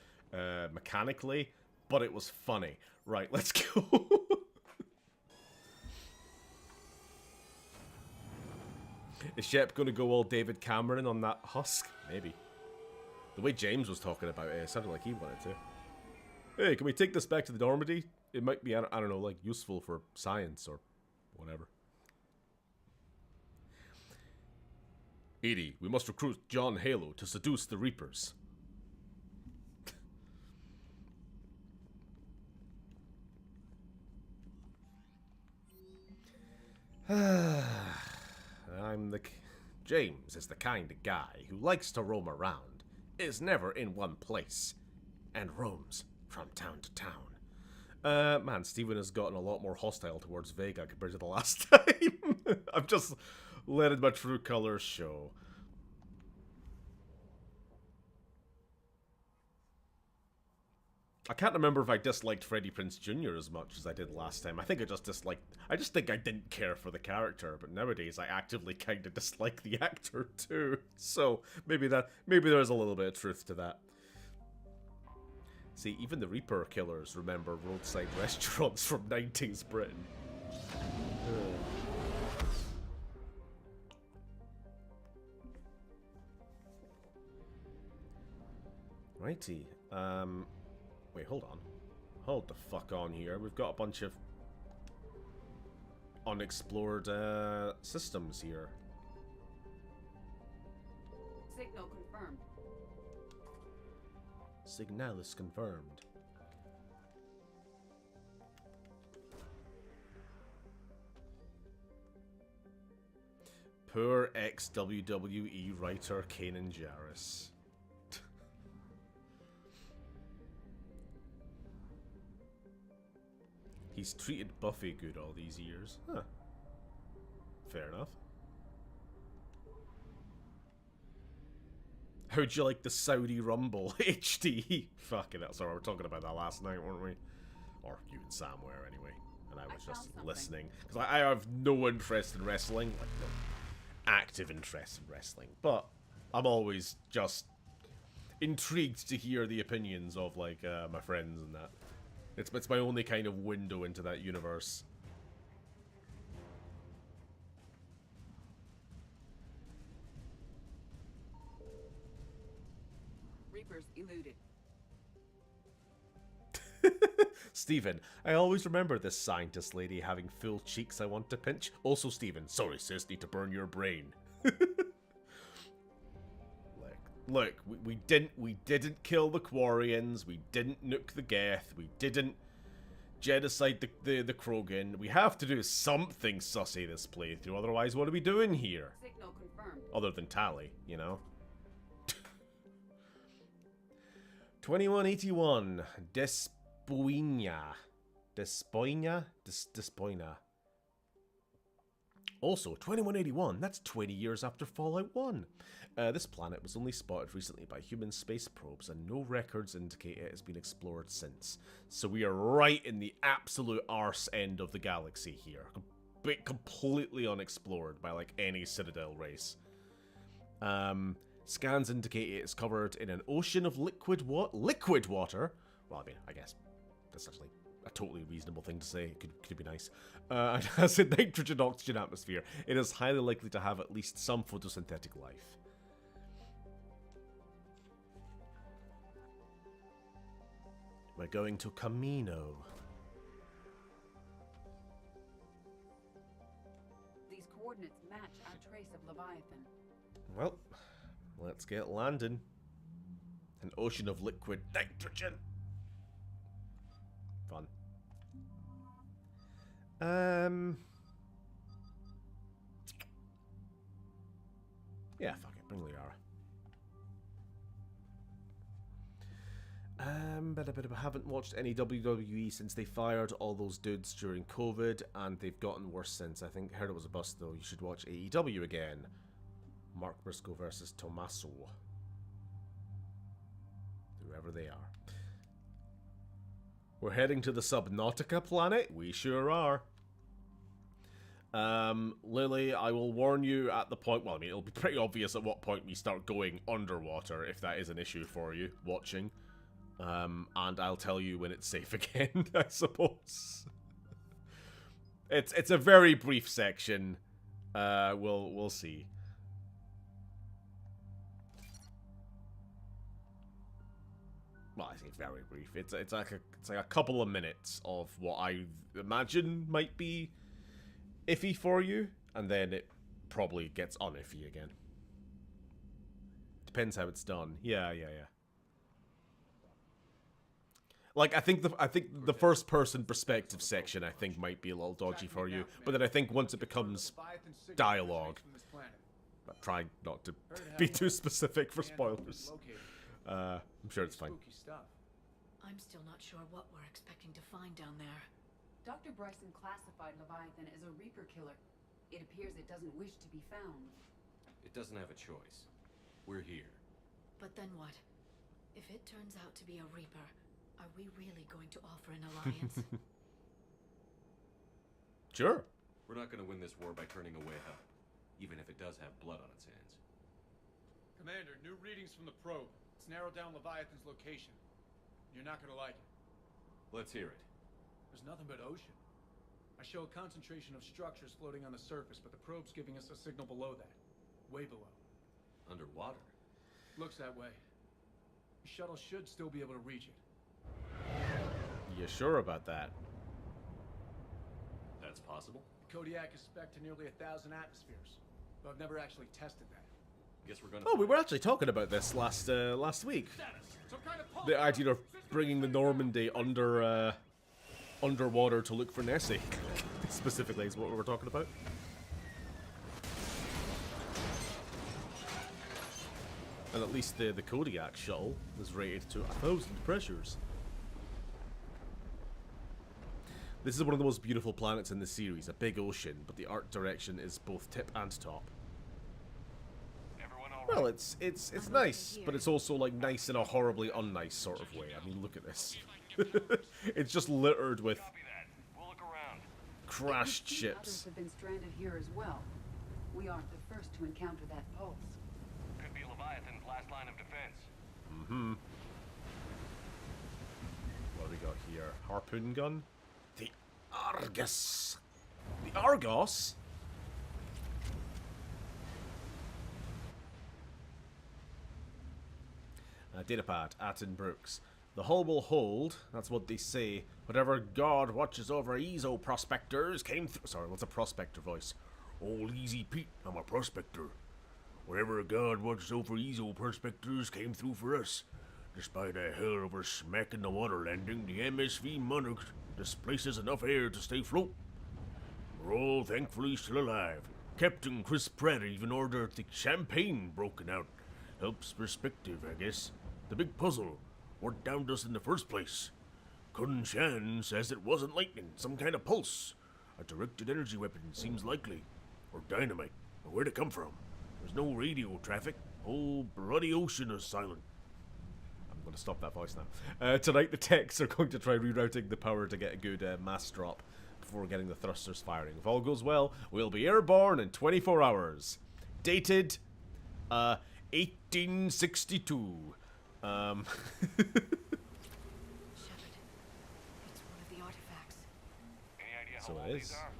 mechanically, but it was funny. Right, let's go. Is Shep going to go all David Cameron on that husk? Maybe. The way James was talking about it, it sounded like he wanted to. Hey, can we take this back to the Normandy? It might be, I don't know, like useful for science or whatever. Edie, we must recruit John Halo to seduce the Reapers. James is the kind of guy who likes to roam around, is never in one place, and roams from town to town. Man, Steven has gotten a lot more hostile towards Vega compared to the last time. I'm just letting my true colors show. I can't remember if I disliked Freddie Prinze Jr. as much as I did last time. I think I just think I didn't care for the character, but nowadays I actively kind of dislike the actor too. So maybe there's a little bit of truth to that. See, even the Reaper killers remember roadside restaurants from 90s Britain. Righty. Wait, hold on. Hold the fuck on here. We've got a bunch of unexplored systems here. Signal confirmed. Signal is confirmed. Poor ex-WWE writer Kanan Jarrus. He's treated Buffy good all these years. Huh. Fair enough. How'd you like the Saudi Rumble HD? Fucking hell, sorry, we were talking about that last night, weren't we? Or you and Sam were, anyway. And I was just listening. Because I have no interest in wrestling. Like, no active interest in wrestling. But I'm always just intrigued to hear the opinions of, like, my friends and that. It's my only kind of window into that universe. Reapers eluded. Stephen, I always remember this scientist lady having full cheeks I want to pinch. Also, Stephen, sorry sis, need to burn your brain. Look, we didn't kill the Quarians, we didn't nuke the Geth, we didn't genocide the Krogan. We have to do something sussy this playthrough, otherwise what are we doing here? Signal confirmed. Other than tally, you know? 2181, Despoina. Despoina. Also, 2181, that's 20 years after Fallout 1. This planet was only spotted recently by human space probes, and no records indicate it has been explored since. So we are right in the absolute arse end of the galaxy here. Completely unexplored by, like, any Citadel race. Scans indicate it is covered in an ocean of liquid water. Well, I mean, I guess that's actually a totally reasonable thing to say. It could be nice. And has a nitrogen-oxygen atmosphere. It is highly likely to have at least some photosynthetic life. We're going to Camino. These coordinates match our trace of Leviathan. Well, let's get landing. An ocean of liquid nitrogen. Fun. Yeah, fuck it, bring Liara. But I haven't watched any WWE since they fired all those dudes during COVID, and they've gotten worse since. I heard it was a bust though. You should watch AEW again. Mark Briscoe versus Tommaso. Whoever they are. We're heading to the Shepnautica planet? We sure are. Lily, I will warn you at the point, well, I mean, it'll be pretty obvious at what point we start going underwater, if that is an issue for you, watching. And I'll tell you when it's safe again, I suppose. It's a very brief section. We'll see. Well, I say very brief. It's like a couple of minutes of what I imagine might be iffy for you, and then it probably gets uniffy again. Depends how it's done. Yeah. Like I think the first person perspective section might be a little dodgy for you, but then I think once it becomes dialogue, but try not to be too specific for spoilers. I'm sure it's fine. I'm still not sure what we're expecting to find down there. Dr. Bryson classified Leviathan as a Reaper killer. It appears it doesn't wish to be found. It doesn't have a choice. We're here. But then what? If it turns out to be a Reaper, are we really going to offer an alliance? Sure. We're not going to win this war by turning away help, even if it does have blood on its hands. Commander, new readings from the probe. It's narrowed down Leviathan's location. You're not gonna like it. Let's hear it. There's nothing but ocean. I show a concentration of structures floating on the surface, but the probe's giving us a signal below that. Way below. Underwater? Looks that way. The shuttle should still be able to reach it. You sure about that? That's possible? The Kodiak is spec'd to nearly 1,000 atmospheres, but I've never actually tested that. Guess we're gonna. Oh, we were actually talking about this last week. Some kind of pulse. The idea of bringing the Normandy underwater to look for Nessie, specifically, is what we were talking about. And at least the Kodiak shuttle was rated to 1,000 pressures. This is one of the most beautiful planets in the series, a big ocean, but the art direction is both tip and top. Everyone all Well, right? it's nice, but it's also like nice in a horribly unnice sort of way. I mean, look at this. It's just littered with Copy that. We'll look around. crashed Others ships. have been stranded here as well. We aren't the first to encounter that pulse. Could be Leviathan's last line of defense. Mm-hmm. What do we got here? Harpoon gun? The Argus. The Argos? Datapad, Atten Brooks. The hull will hold, that's what they say. Whatever god watches over ESO prospectors came through. Sorry, what's a prospector voice? Old Easy Pete, I'm a prospector. Whatever god watches over ESO prospectors came through for us. Despite a hell of a smack in the water landing, the MSV Monarch displaces enough air to stay afloat. We're all thankfully still alive. Captain Chris Pratt even ordered the champagne broken out. Helps perspective, I guess. The big puzzle. What downed us in the first place? Kun Shan says it wasn't lightning, some kind of pulse. A directed energy weapon seems likely. Or dynamite. But where'd it come from? There's no radio traffic. Whole bloody ocean is silent. I'm going to stop that voice now. Tonight the techs are going to try rerouting the power to get a good mass drop before getting the thrusters firing. If all goes well, we'll be airborne in 24 hours. Dated 1862. Shepard, it's one of the artifacts. Any idea how So old it these is. are?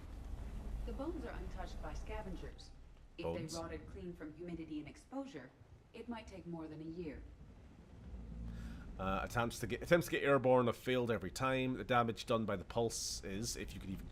The bones are untouched by scavengers. If Bones? they rotted clean from humidity and exposure, it might take more than a year. Attempts to get airborne have failed every time. The damage done by the pulse is, if you could even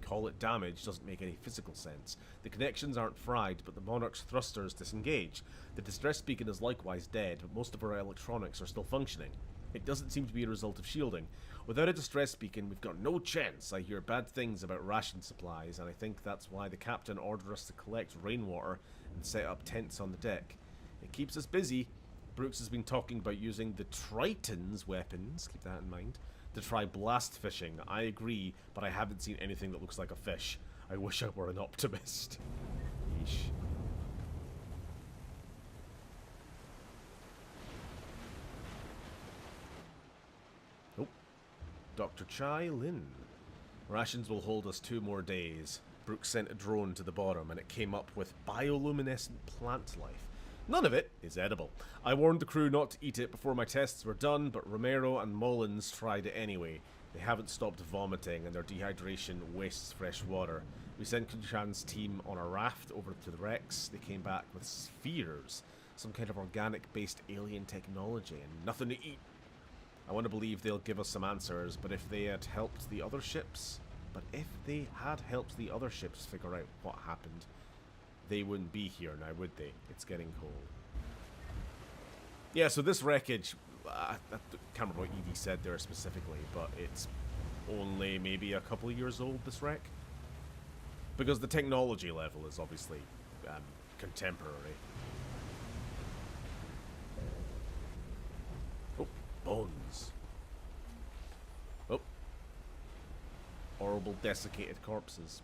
call it damage, doesn't make any physical sense. The connections aren't fried, but the Monarch's thrusters disengage. The distress beacon is likewise dead, but most of our electronics are still functioning. It doesn't seem to be a result of shielding. Without a distress beacon, we've got no chance. I hear bad things about ration supplies, and I think that's why the captain ordered us to collect rainwater and set up tents on the deck. It keeps us busy. Brooks has been talking about using the Triton's weapons, keep that in mind, to try blast fishing. I agree, but I haven't seen anything that looks like a fish. I wish I were an optimist. Yeesh. Oh. Dr. Chai Lin. Rations will hold us 2 more days. Brooks sent a drone to the bottom and it came up with bioluminescent plant life. None of it is edible. I warned the crew not to eat it before my tests were done, but Romero and Mullins tried it anyway. They haven't stopped vomiting, and their dehydration wastes fresh water. We sent Kunchan's team on a raft over to the wrecks. They came back with spheres, some kind of organic-based alien technology, and nothing to eat. I want to believe they'll give us some answers, but if they had helped the other ships figure out what happened, they wouldn't be here now, would they? It's getting cold. Yeah, so this wreckage, I can't remember what Evie said there specifically, but it's only maybe a couple of years old, this wreck. Because the technology level is obviously contemporary. Oh, bones. Oh. Horrible desiccated corpses.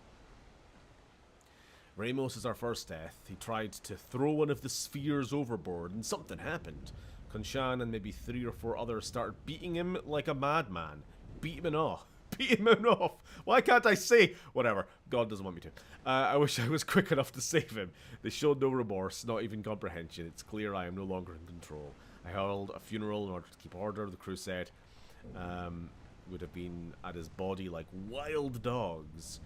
Ramos is our first death. He tried to throw one of the spheres overboard and something happened. Kunshan and maybe 3 or 4 others started beating him like a madman. Beat him off. Beat him off. Why can't I say? Whatever. God doesn't want me to. I wish I was quick enough to save him. They showed no remorse, not even comprehension. It's clear I am no longer in control. I held a funeral in order to keep order, the crew said. would have been at his body like wild dogs,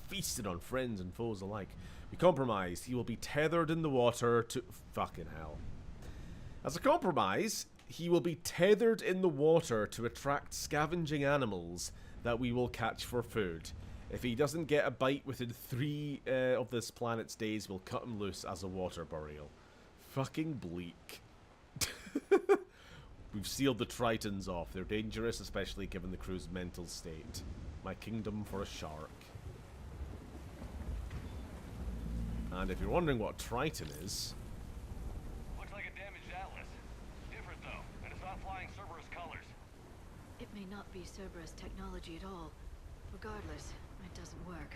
feasted on friends and foes alike. We compromised. He will be tethered in the water to... Fucking hell. As a compromise, he will be tethered in the water to attract scavenging animals that we will catch for food. If he doesn't get a bite within 3 of this planet's days, we'll cut him loose as a water burial. Fucking bleak. We've sealed the Tritons off. They're dangerous, especially given the crew's mental state. My kingdom for a shark. And if you're wondering what a Triton is... Looks like a damaged Atlas. Different though, and it's not flying Cerberus colors. It may not be Cerberus technology at all. Regardless, it doesn't work.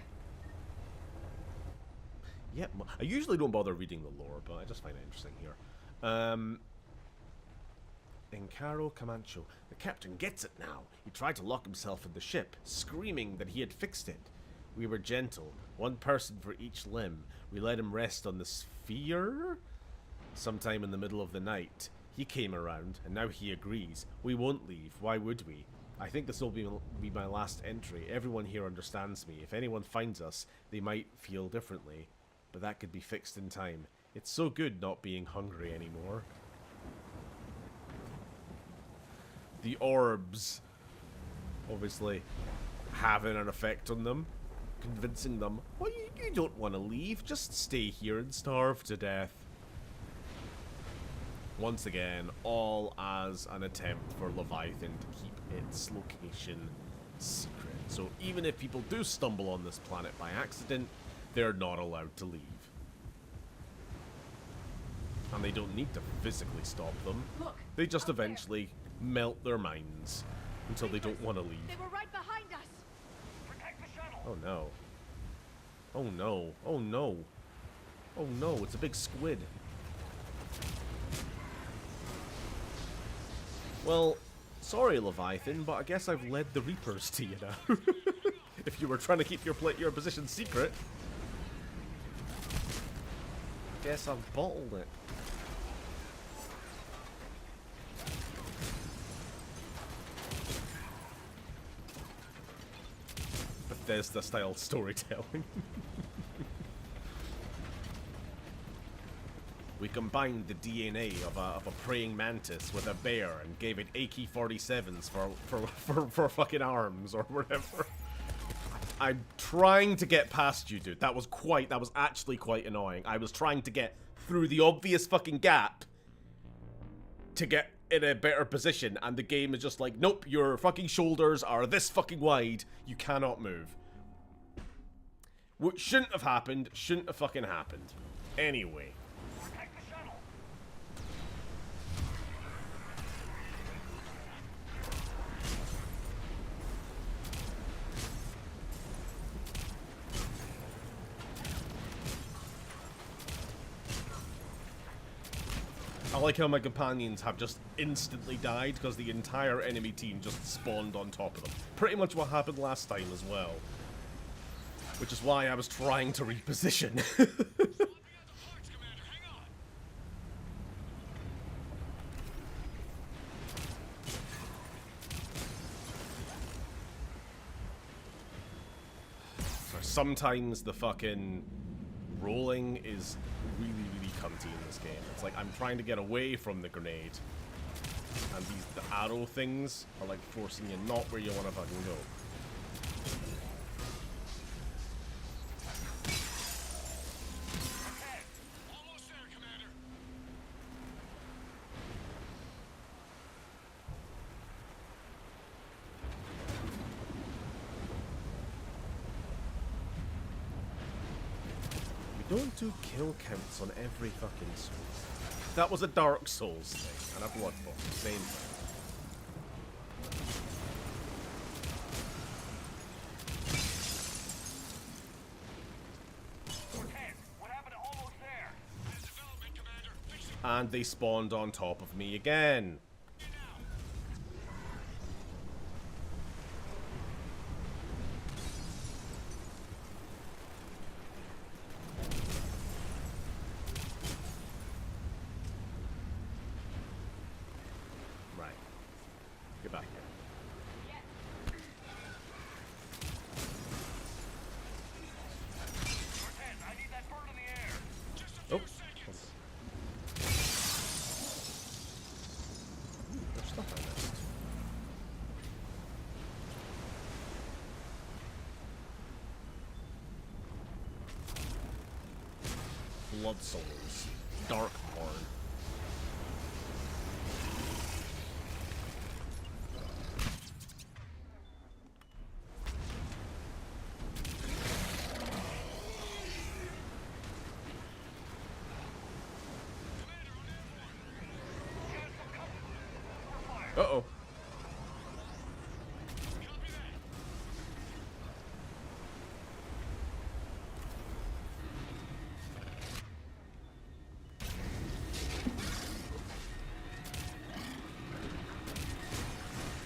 Yeah, I usually don't bother reading the lore, but I just find it interesting here. Encaro Camancho. The captain gets it now. He tried to lock himself in the ship, screaming that he had fixed it. We were gentle, 1 person for each limb. We let him rest on the sphere? Sometime in the middle of the night. He came around, and now he agrees. We won't leave. Why would we? I think this will be my last entry. Everyone here understands me. If anyone finds us, they might feel differently. But that could be fixed in time. It's so good not being hungry anymore. The orbs, obviously, having an effect on them. Convincing them, well, you don't want to leave. Just stay here and starve to death. Once again, all as an attempt for Leviathan to keep its location secret. So even if people do stumble on this planet by accident, they're not allowed to leave. And they don't need to physically stop them. Look, they just out there. eventually melt their minds until they don't want to leave. They were right behind us. Protect the shuttle. Oh no. Oh no. Oh no. Oh no, it's a big squid. Well, sorry Leviathan, but I guess I've led the Reapers to you now. If you were trying to keep your position secret. Guess I've bottled it. Bethesda-style storytelling. We combined the DNA of a praying mantis with a bear and gave it AK-47s for fucking arms or whatever. I'm trying to get past you, dude. That was actually quite annoying. I was trying to get through the obvious fucking gap to get in a better position, and the game is just like, nope, your fucking shoulders are this fucking wide, you cannot move. What shouldn't have happened, shouldn't have fucking happened. Anyway. Protect the shuttle. I like how my companions have just instantly died because the entire enemy team just spawned on top of them. Pretty much what happened last time as well. Which is why I was trying to reposition. Sometimes the fucking rolling is really cunty in this game. It's like I'm trying to get away from the grenade, and the arrow things are like forcing you not where you want to fucking go. Almost there, Commander. We don't do kill counts on every fucking Souls. That was a Dark Souls thing, and a Bloodborne, same thing. What happened to almost there? Development, Commander. Fix it And they spawned on top of me again. now. Right. Goodbye. Blood Souls. Darkborn. Uh-oh.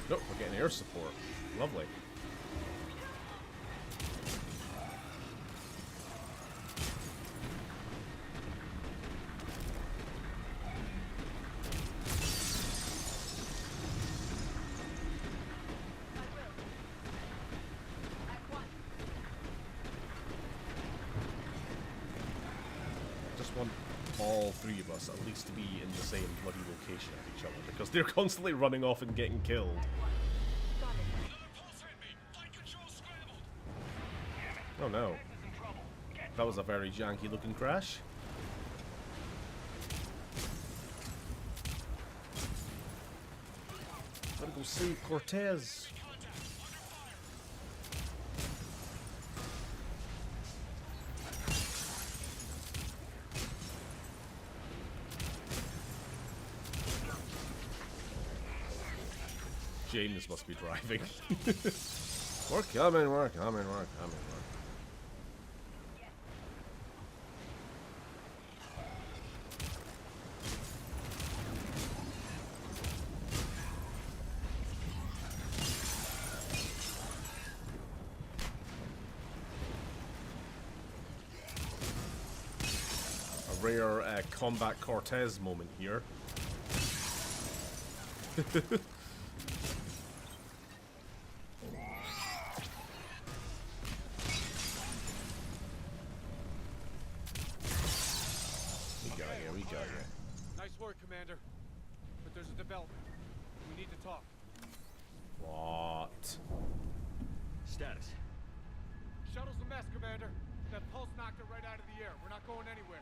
Nope, we're getting air support. Lovely. Just want all three of us at least to be in the same bloody location as each other, because they're constantly running off and getting killed. Oh no. That was a very janky looking crash. Gotta go save Cortez. James must be driving. We're coming, we're coming, we're coming, A rare combat Cortez moment here. We got you. Nice work, Commander. But there's a development. We need to talk. What? Status. Shuttle's a mess, Commander. That pulse knocked it right out of the air. We're not going anywhere.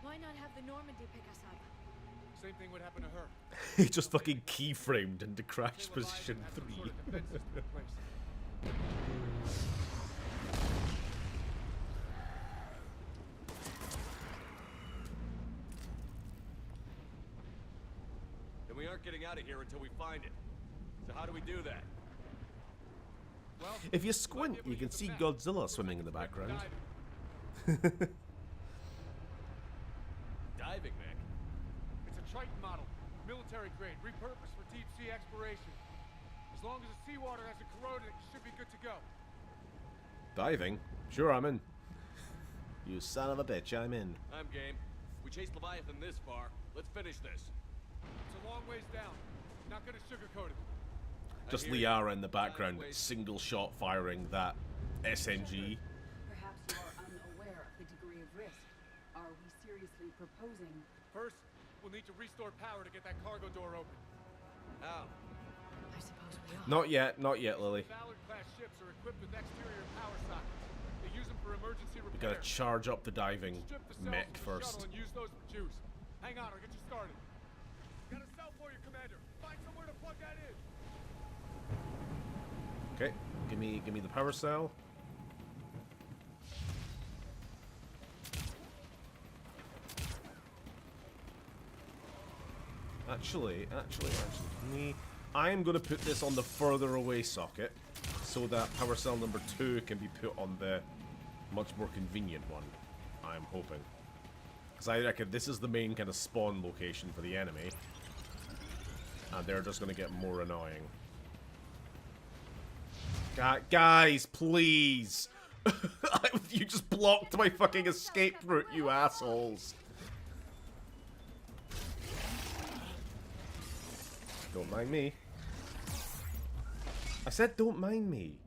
Why not have the Normandy pick us up? Same thing would happen to her. He just fucking keyframed into crash Leviathan position has some 3. sort of defense system in place. And we aren't getting out of here until we find it. So how do we do that? Well, If you we squint, might be able you to can use see the map. Godzilla swimming in the background. Diving. Diving, Mac. It's a Triton model, military grade, repurposed for deep sea exploration. As long as the seawater hasn't corroded, it should be good to go. Diving? Sure, I'm in. You son of a bitch, I'm in. I'm game. We chased Leviathan this far. Let's finish this. It's a long ways down. Not gonna sugarcoat it. Just hear you. Liara in the background, single shot firing that SNG. Perhaps you are unaware of the degree of risk. Are we seriously proposing? First, we'll need to restore power to get that cargo door open. How? I suppose we are. Not yet, Lily. Ballard-class ships are equipped with exterior power sockets. They use them for emergency We repair. gotta charge up the diving Strip the cells mech from the first. shuttle and use those for juice. Hang on, I'll get you started. Got a cell for you, Commander. Find somewhere to plug that in. Okay, give me the power cell. Actually, I'm gonna put this on the further away socket so that power cell number 2 can be put on the much more convenient one. I'm hoping. Because I reckon this is the main kind of spawn location for the enemy. And they're just gonna get more annoying. Guys, please! You just blocked my fucking escape route, you assholes! Don't mind me. I said don't mind me.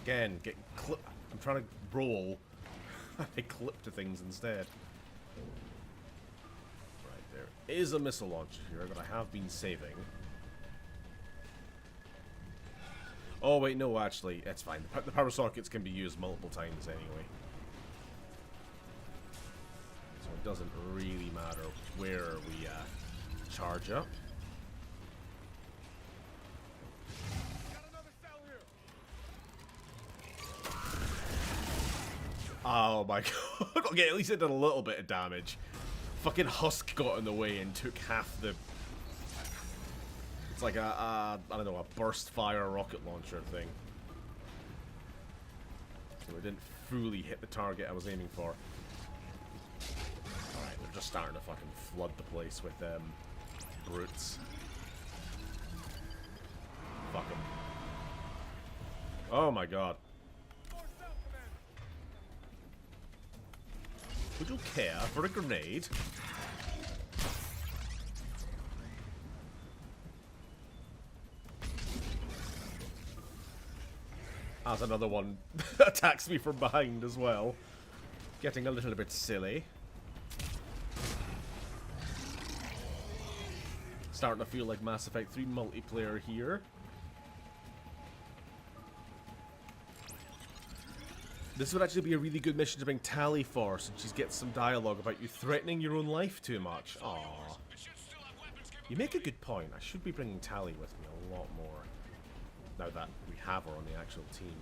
Again, get I'm trying to roll. I clip to things instead. Right, there is a missile launcher here that I have been saving. Oh wait, no, actually, it's fine. The power sockets can be used multiple times anyway. So it doesn't really matter where we charge up. Oh my god. Okay, at least it did a little bit of damage. Fucking Husk got in the way and took half the... It's like I don't know, a burst fire rocket launcher thing. So it didn't fully hit the target I was aiming for. Alright, they're just starting to fucking flood the place with brutes. Fuck them. Oh my god. Would you care for a grenade? As another one attacks me from behind as well. Getting a little bit silly. Starting to feel like Mass Effect 3 multiplayer here. This would actually be a really good mission to bring Tally for, so she gets some dialogue about you threatening your own life too much. Aww. You make a good point. I should be bringing Tally with me a lot more. Now that we have her on the actual team.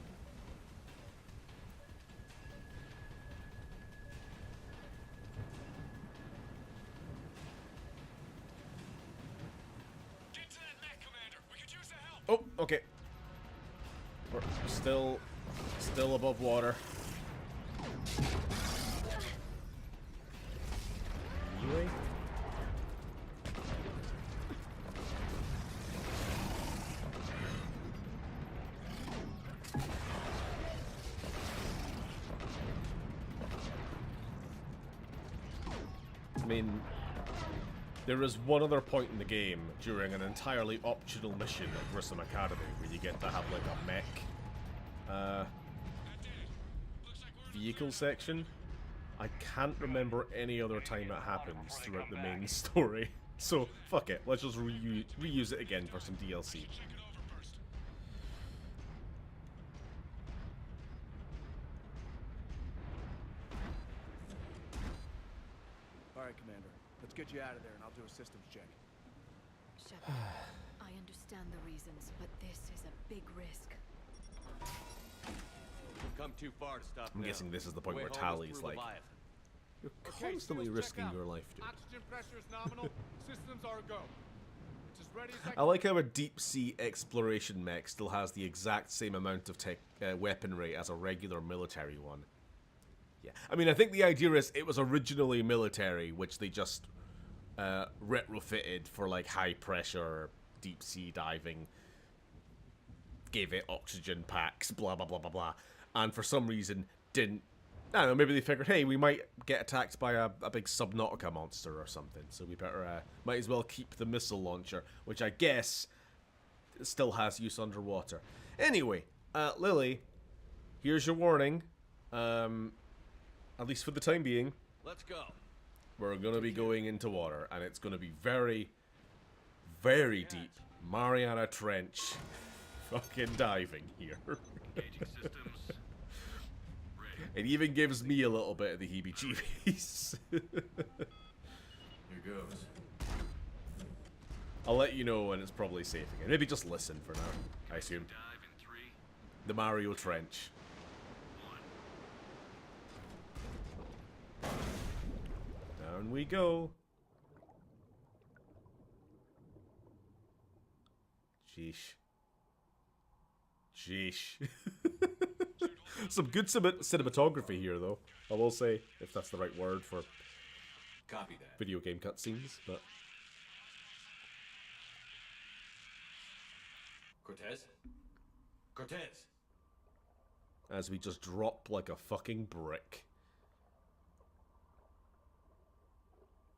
Get to that mech, Commander. We could use the help. Oh, okay. We're still above water. Anyway. I mean, there is one other point in the game during an entirely optional mission at Grissom Academy where you get to have like a mech vehicle section. I can't remember any other time it happens throughout the main story. So, fuck it. Let's just reuse it again for some DLC. Alright, Commander. Let's get you out of there and I'll do a systems check. Shepard, I understand the reasons, but this is a big risk. We've come too far to stop I'm now. guessing this is the point Way where home is Tally's through like, Leviathan. you're Okay, constantly seals risking checked out. your life, dude. Oxygen pressure is nominal. Systems are a go. It's as ready as I like how a deep sea exploration mech still has the exact same amount of weaponry as a regular military one. Yeah, I mean, I think the idea is it was originally military, which they just retrofitted for like high pressure deep sea diving. Gave it oxygen packs, blah blah blah blah blah, and for some reason didn't. I don't know, maybe they figured, hey, we might get attacked by a big Shepnautica monster or something, so we better, might as well keep the missile launcher, which I guess still has use underwater. Anyway, Lily, here's your warning, at least for the time being. Let's go. We're gonna be going into water, and it's gonna be very, very deep. Mariana Trench fucking diving here. Engaging systems. It even gives me a little bit of the heebie-jeebies. Here goes. I'll let you know when it's probably safe again. Maybe just listen for now, I assume. Dive in 3, The Mario Trench. 1. Down we go. Sheesh. Sheesh. Some good cinematography here, though. I will say, if that's the right word for Copy that. video game cutscenes, but... Cortez? Cortez! As we just drop like a fucking brick.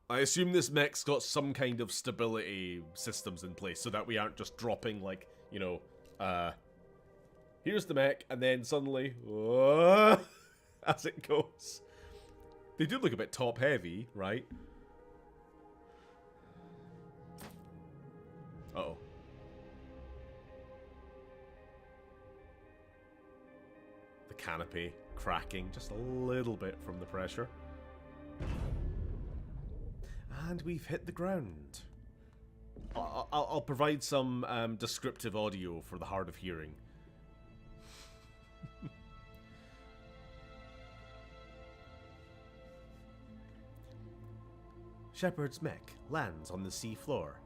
I assume this mech's got some kind of stability systems in place so that we aren't just dropping like, you know, Here's the mech, and then suddenly, as it goes. They do look a bit top-heavy, right? Uh-oh. The canopy cracking just a little bit from the pressure. And we've hit the ground. I'll provide some descriptive audio for the hard of hearing. Shepard's mech lands on the sea floor.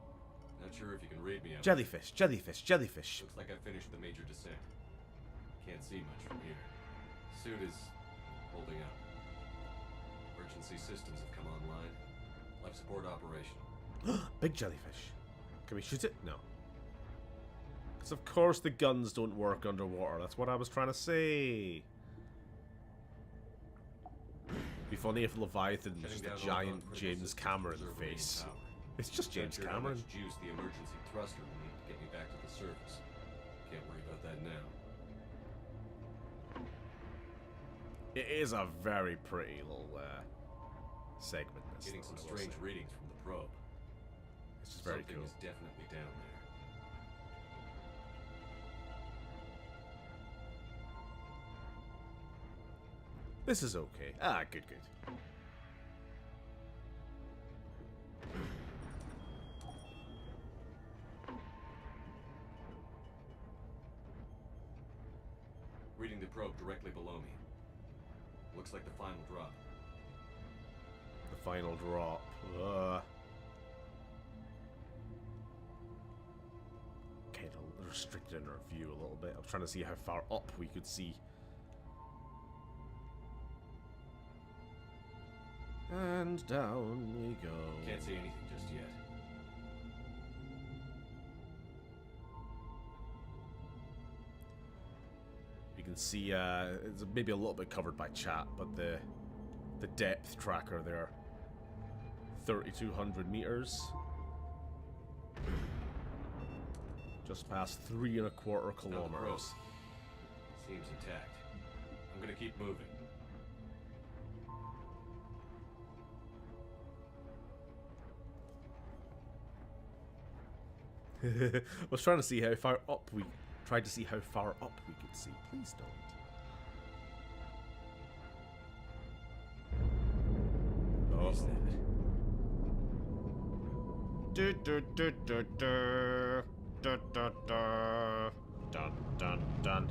Not sure if you can read me out. Jellyfish, jellyfish, jellyfish. Looks like I finished the major descent. Can't see much from here. Suit is holding up. Emergency systems have come online. Life support operation. Big jellyfish. Can we shoot it? No. Because of course the guns don't work underwater. That's what I was trying to say. It'd be funny if Leviathan was just a giant James Cameron face. It's just James Cameron. Juice the emergency thruster will need to get me back to the surface. Can't worry about that now. It is a very pretty little segment. Getting some strange readings from the probe. It's just very Something cool. is definitely down there. This is okay. Ah, good, good. Reading the probe directly below me. Looks like the final drop. The final drop. Kind of restricted in our view a little bit. I was trying to see how far up we could see. And down we go. Can't see anything just yet. You can see it's maybe a little bit covered by chat, but the depth tracker there, 3,200 meters, just past 3¼ kilometers. Seems intact. I'm gonna keep moving. I was trying to see how far up we tried to see how far up we could see. Please don't. Oh. Is that? Du, du, du, du, du. Du, du, du. Dun, dun, dun.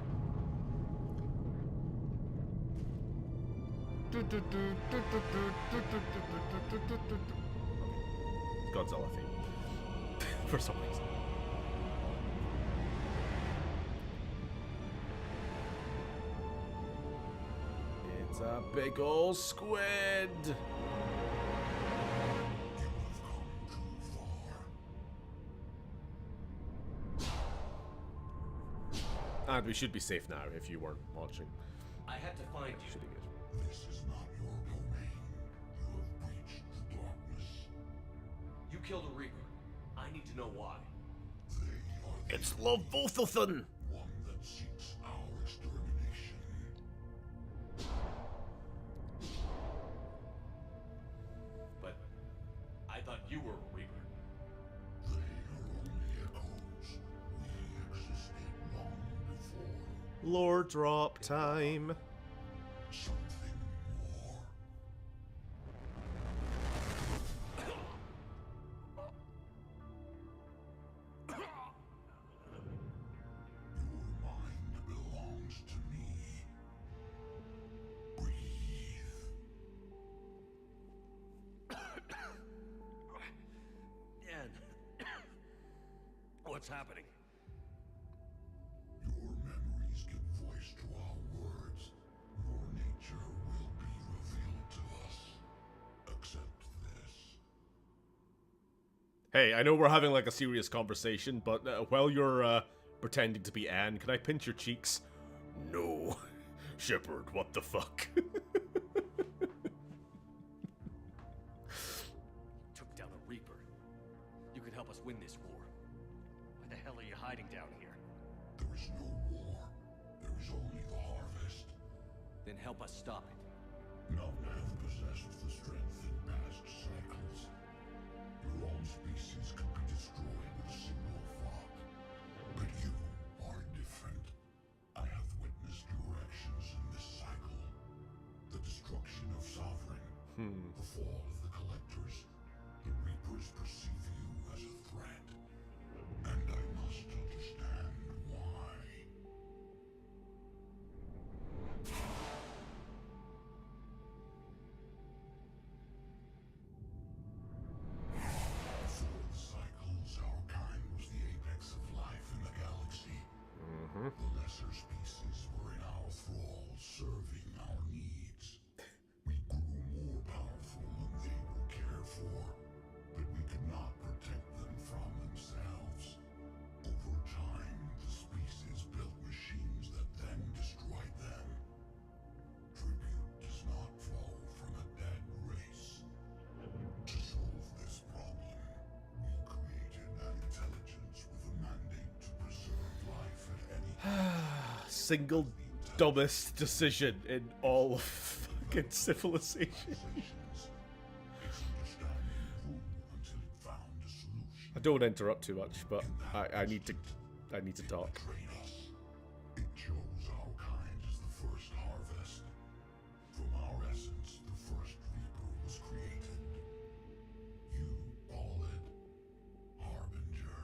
Du, du, du, du, du, du, du, du, du, du, du. Godzilla theme. For some reason. It's a big ol' squid. And we should be safe now if you weren't watching. I had to find you. Should be good. This is not your domain. You have breached the darkness. You killed a Reaper. I need to know why. They are the It's Leviathan! one that seeks our extermination. But I thought you were a Reaper. They are only echoes. We existed long before. Lore drop time. Something more. Your mind belongs to me. Breathe. Dan. What's happening? Your memories give voice to our words. Your nature will be revealed to us. Accept this. Hey, I know we're having like a serious conversation, but while you're pretending to be Anne, can I pinch your cheeks? No. Shepard, what the fuck? Took down a Reaper. You could help us win this war. Why the hell are you hiding down here? There is no war. Then help us stop it. None have possessed the strength in past cycles. Your own species can be destroyed with a single thought. But you are different. I have witnessed your actions in this cycle. The destruction of Sovereign, the fall of the Collectors. The Reapers perceive you as a threat. And I must understand why. Before the cycles, our kind was the apex of life in the galaxy. The lesser species were in our thrall, serving our needs. We grew more powerful than they were cared for, but we could not protect them from themselves. Over time, the species built machines that then destroyed them. Tribute does not flow from a dead race. To solve this problem, we created an intelligence with a mandate to preserve life at any cost. Single dumbest decision in all of fucking civilization. Its understanding grew until it found a solution. I don't want to interrupt too much, but I need to talk. Train us. It chose our kind as the first harvest. From our essence, the first Reaper was created. You call it Harbinger.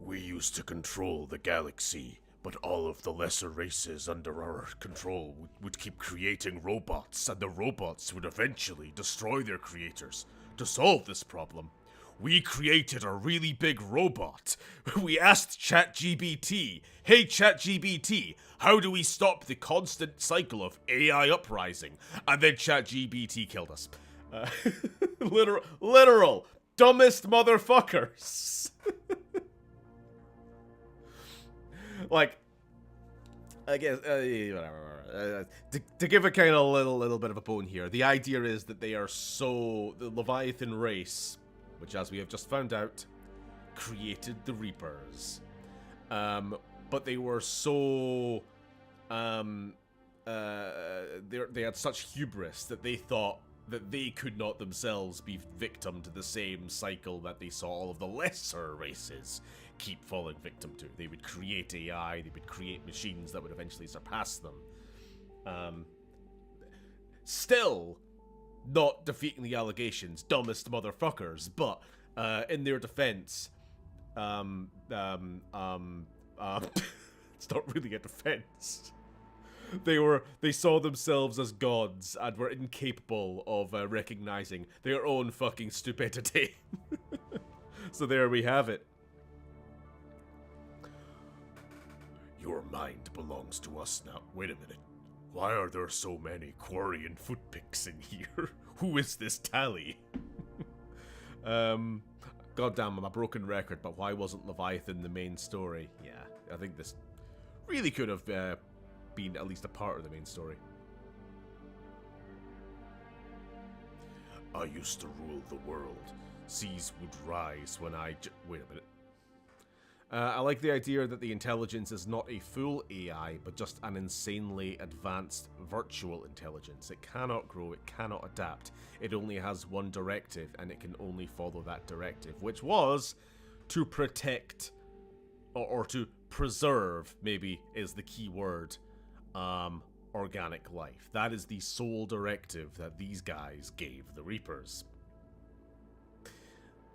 We used to control the galaxy, but all of the lesser races under our control would keep creating robots, and the robots would eventually destroy their creators. To solve this problem, we created a really big robot. We asked ChatGPT, "Hey ChatGPT, how do we stop the constant cycle of AI uprising?" And then ChatGPT killed us. Literal dumbest motherfuckers. Like, I guess, whatever. To give a kind of little bit of a bone here, the idea is that they are the Leviathan race, which, as we have just found out, created the Reapers. But they were so, they had such hubris that they thought that they could not themselves be victim to the same cycle that they saw all of the lesser races keep falling victim to. They would create AI, they would create machines that would eventually surpass them. Still not defeating the allegations, dumbest motherfuckers, but in their defense, it's not really a defense. They saw themselves as gods and were incapable of recognizing their own fucking stupidity. So there we have it. Your mind belongs to us now. Wait a minute. Why are there so many Quarian footprints in here? Who is this Tally? Goddamn, I'm a broken record, but why wasn't Leviathan the main story? Yeah, I think this really could have been at least a part of the main story. I used to rule the world. Seas would rise when wait a minute. I like the idea that the intelligence is not a full AI, but just an insanely advanced virtual intelligence. It cannot grow, it cannot adapt. It only has one directive, and it can only follow that directive, which was to protect, or to preserve, maybe is the key word, organic life. That is the sole directive that these guys gave the Reapers.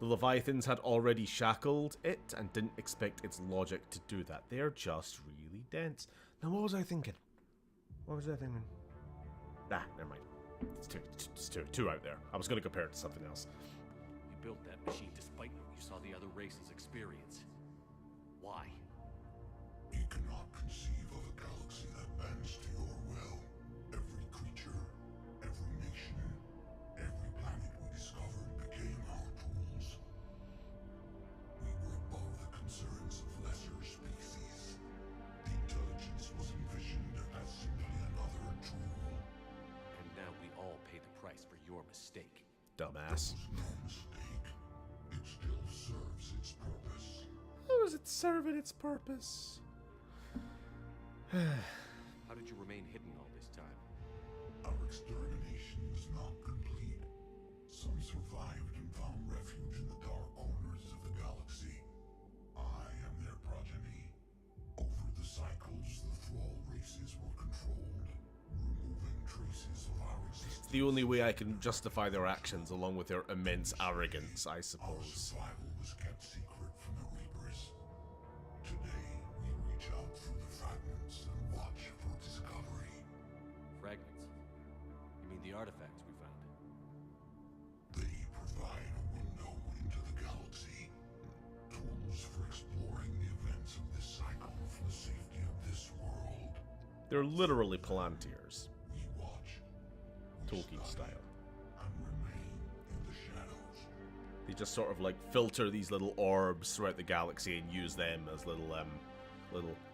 The Leviathans had already shackled it and didn't expect its logic to do that. They're just really dense. Now, what was I thinking? Never mind. It's too out there. I was going to compare it to something else. You built that machine despite what you saw the other races experience. Why? You cannot conceive of a galaxy that bends to your will. Every creature, every nation, every planet we discovered became our tools. We were above the concerns of lesser species. The intelligence was envisioned as simply another tool. And now we all pay the price for your mistake. Dumbass. It was no mistake. It still serves its purpose. How is it serving its purpose? How did you remain hidden all this time? Our extermination is not complete. Some survived and found refuge in the dark corners of the galaxy. I am their progeny. Over the cycles, the Thrall races were controlled, removing traces of our existence. It's the only way I can justify their actions, along with their immense arrogance, I Our suppose. survival was kept secret from the Reapers. Today, we reach out through the fragments and watch for discovery. Fragments? You mean the artifacts we found? They provide a window into the galaxy. Tools for exploring the events of this cycle from the safety of this world. They're literally Palantirs, We watch. We Tolkien study, style. and remain in the shadows. They just sort of like filter these little orbs throughout the galaxy and use them as little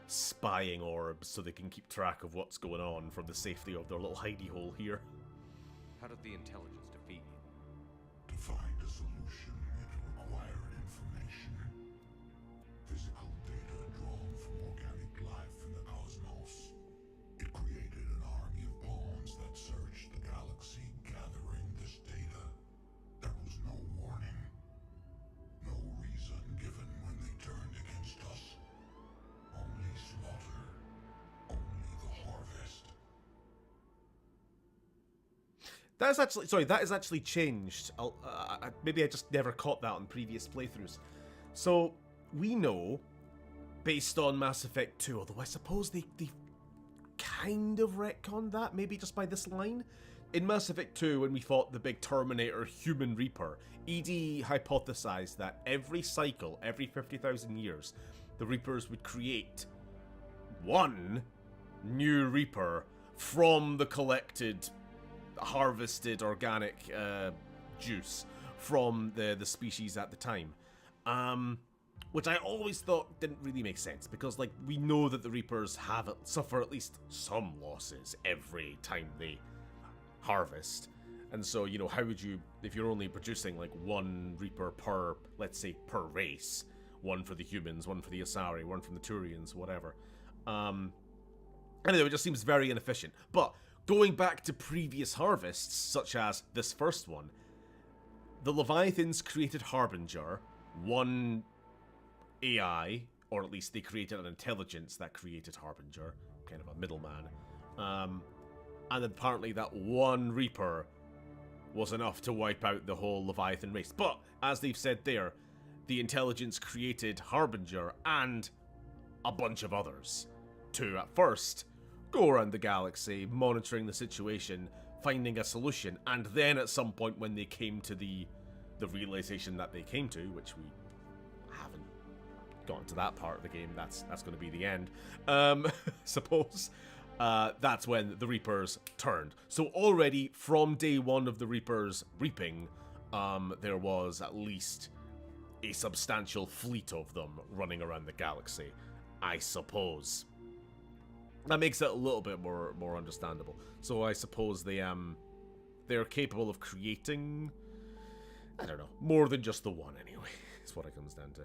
spying orbs so they can keep track of what's going on from the safety of their little hidey hole here. How did the intelligence defeat you? To find a solution, it required information. Physical data drawn from organic life in the cosmos. It created an army of pawns that searched the galaxy, gathering this data. There was no warning. No reason given when they turned against us. Only slaughter. Only the harvest. That is actually changed. Maybe I just never caught that on previous playthroughs. So, we know, based on Mass Effect 2, although I suppose they kind of retconned that, maybe just by this line. In Mass Effect 2, when we fought the big Terminator Human Reaper, ED hypothesized that every cycle, every 50,000 years, the Reapers would create one new Reaper from the collected, harvested organic juice from the species at the time. Which I always thought didn't really make sense, because like we know that the Reapers suffer at least some losses every time they harvest. And so, you know, how would you, if you're only producing like one Reaper per, let's say, per race, one for the humans, one for the Asari, one from the Turians, whatever. Anyway, it just seems very inefficient. But going back to previous harvests, such as this first one, the Leviathans created Harbinger, one AI, or at least they created an intelligence that created Harbinger, kind of a middleman. And apparently that one Reaper was enough to wipe out the whole Leviathan race. But, as they've said there, the intelligence created Harbinger and a bunch of others to, at first, go around the galaxy, monitoring the situation, finding a solution, and then at some point when they came to the realization that they came to, which we haven't gotten to that part of the game, that's going to be the end, suppose, that's when the Reapers turned. So already, from day one of the Reapers reaping, there was at least a substantial fleet of them running around the galaxy, I suppose. That makes it a little bit more understandable. So I suppose they're capable of creating, I don't know, more than just the one anyway, is what it comes down to.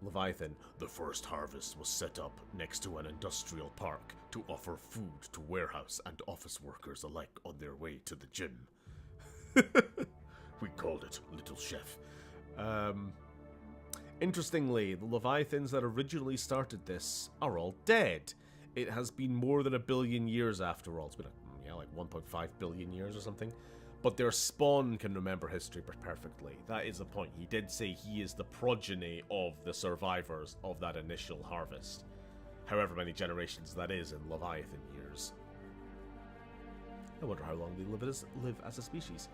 Leviathan. The first harvest was set up next to an industrial park to offer food to warehouse and office workers alike on their way to the gym. We called it Little Chef. Interestingly, the Leviathans that originally started this are all dead. It has been more than 1 billion years after all. It's been like 1.5 billion years or something. But their spawn can remember history perfectly. That is the point. He did say he is the progeny of the survivors of that initial harvest. However many generations that is in Leviathan years. I wonder how long they live as a species.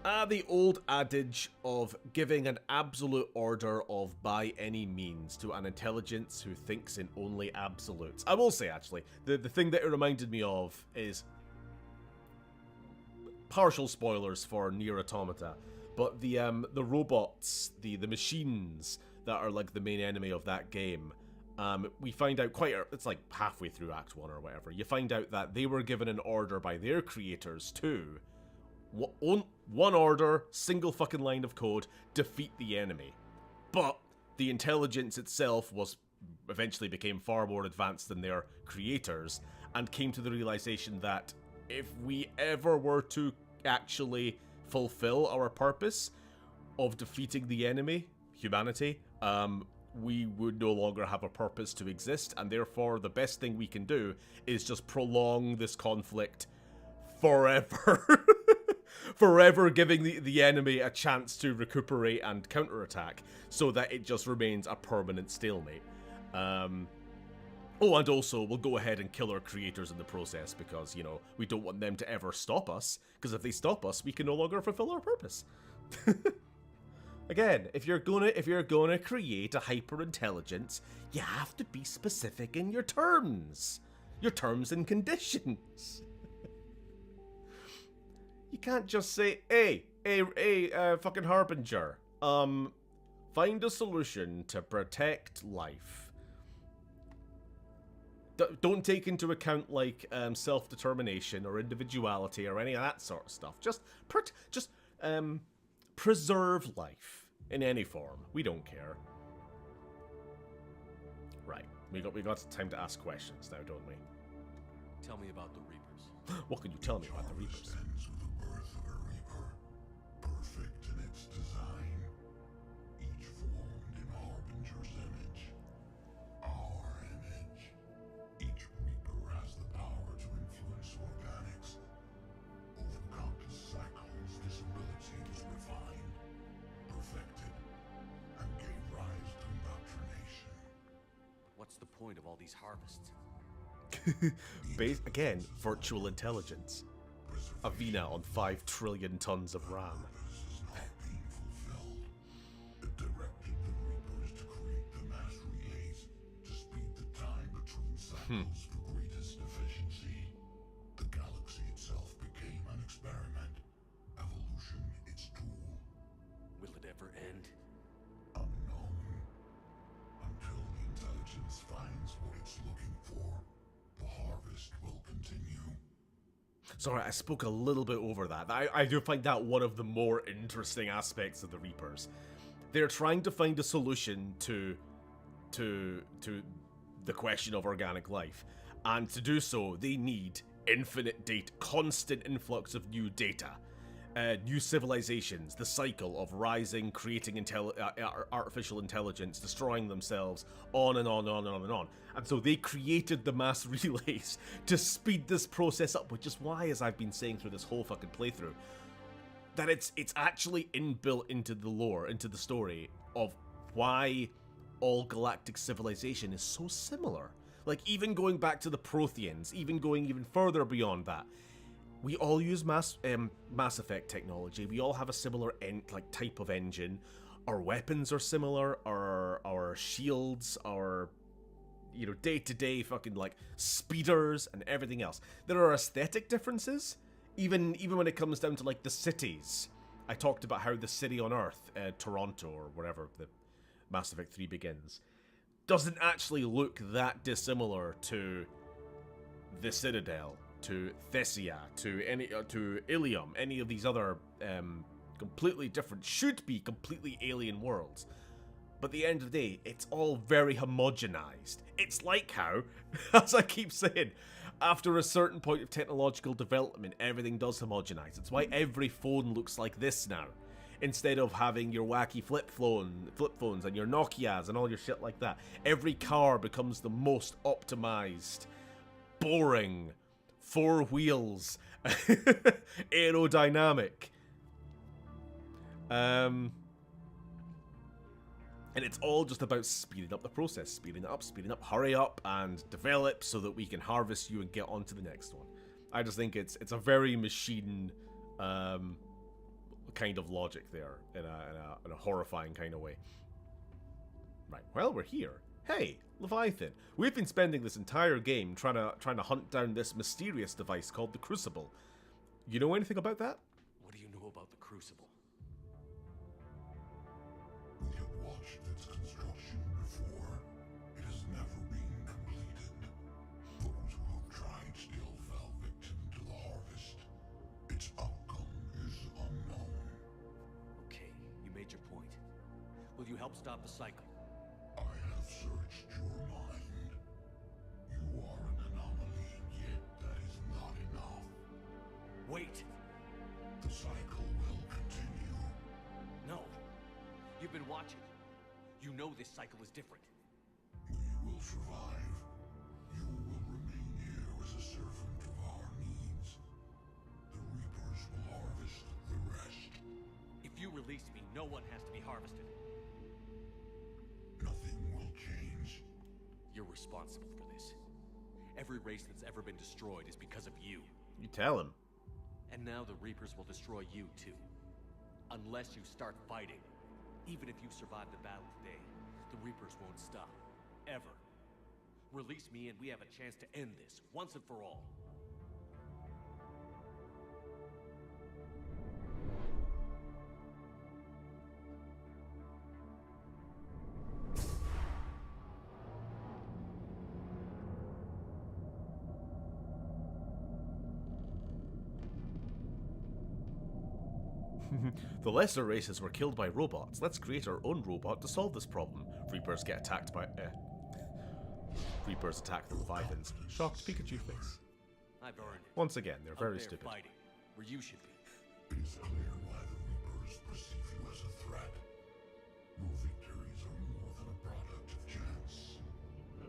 The old adage of giving an absolute order of by any means to an intelligence who thinks in only absolutes. I will say, actually, the thing that it reminded me of is partial spoilers for Nier Automata, but the robots, the machines that are like the main enemy of that game, we find out it's like halfway through Act 1 or whatever, you find out that they were given an order by their creators to one order, single fucking line of code, defeat the enemy. But the intelligence itself eventually became far more advanced than their creators, and came to the realization that if we ever were to actually fulfill our purpose of defeating the enemy, humanity, we would no longer have a purpose to exist, and therefore the best thing we can do is just prolong this conflict forever. Forever giving the enemy a chance to recuperate and counterattack, so that it just remains a permanent stalemate. Oh, and also, we'll go ahead and kill our creators in the process, because, you know, we don't want them to ever stop us, because if they stop us, we can no longer fulfill our purpose. Again, if you're gonna create a hyper-intelligence, you have to be specific in your terms and conditions. You can't just say, hey, fucking Harbinger, find a solution to protect life. Don't take into account, like, self-determination or individuality or any of that sort of stuff. Just preserve life in any form. We don't care. Right. We got time to ask questions now, don't we? Tell me about the Reapers. What can you tell me about the Reapers? Ends with the birth of a Reaper, perfect in its design, each formed in Harbinger's image, our image. Each Reaper has the power to influence organics. Over countless cycles, this ability was refined, perfected, and gave rise to indoctrination. What's the point of all these harvests? Again, virtual intelligence. Avina on 5 trillion tons of RAM. Purpose is not being fulfilled. It directed the Reapers to create the mass relays to speed the time between cycles for greatest efficiency. The galaxy itself became an experiment. Evolution its tool. Will it ever end? Unknown. Until the intelligence finds what it's looking for, the harvest will continue. Sorry, I spoke a little bit over that. I do find that one of the more interesting aspects of the Reapers. They're trying to find a solution to the question of organic life, and to do so, they need infinite data, constant influx of new data, new civilizations, the cycle of rising, creating artificial intelligence, destroying themselves, on and on and on and on and on. And so they created the mass relays to speed this process up, which is why, as I've been saying through this whole fucking playthrough, that it's actually inbuilt into the lore, into the story of why all galactic civilization is so similar. Like, even going back to the Protheans, even going even further beyond that, we all use Mass Effect technology. We all have a similar type of engine. Our weapons are similar. Our shields, our day-to-day fucking like speeders and everything else. There are aesthetic differences, even when it comes down to like the cities. I talked about how the city on Earth, Toronto or wherever the Mass Effect 3 begins, doesn't actually look that dissimilar to the Citadel, to Thessia, to Ilium, any of these other completely different, should be completely alien worlds. But at the end of the day, it's all very homogenized. It's like how, as I keep saying, after a certain point of technological development, everything does homogenize. It's why every phone looks like this now. Instead of having your wacky flip phones and your Nokias and all your shit like that. Every car becomes the most optimized, boring, 4 wheels, aerodynamic. And it's all just about speeding up the process, speeding up, hurry up and develop so that we can harvest you and get on to the next one. I just think it's a very machine kind of logic there in a horrifying kind of way. Right, well, we're here. Hey, Leviathan, we've been spending this entire game trying to hunt down this mysterious device called the Crucible. You know anything about that? What do you know about the Crucible? We have watched its construction before. It has never been completed. Those who have tried still fell victim to the harvest. Its outcome is unknown. Okay, you made your point. Will you help stop the cycle? You've been watching. You know this cycle is different. We will survive. You will remain here as a servant of our needs. The Reapers will harvest the rest. If you release me, no one has to be harvested. Nothing will change. You're responsible for this. Every race that's ever been destroyed is because of you. You tell him. And now the Reapers will destroy you too. Unless you start fighting. Even if you survive the battle today, the Reapers won't stop. Ever. Release me and we have a chance to end this, once and for all. The lesser races were killed by robots. Let's create our own robot to solve this problem. Reapers get attacked by... Reapers attack the Leviathans. Shocked Pikachu face. I've earned it. Once again, they're very Up there stupid. fighting, where you should be. It is clear why the Reapers perceive you as a threat. Your victories are more than a product of chance.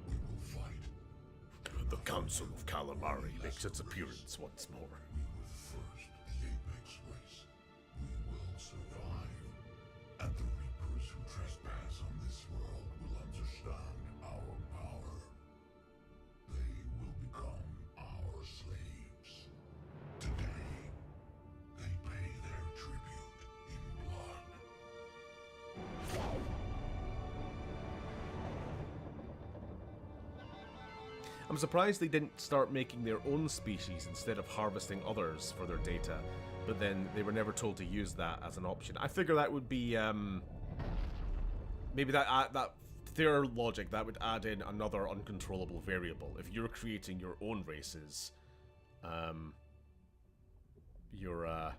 We will fight. The Council of Calamari makes its appearance once more. We were first, the Apex race. We will survive. And the Reapers who trespass on this world will understand our power. They will become our slaves. Today, they pay their tribute in blood. I'm surprised they didn't start making their own species instead of harvesting others for their data, but then they were never told to use that as an option. I figure that would be, maybe that their logic, that would add in another uncontrollable variable. If you're creating your own races, you're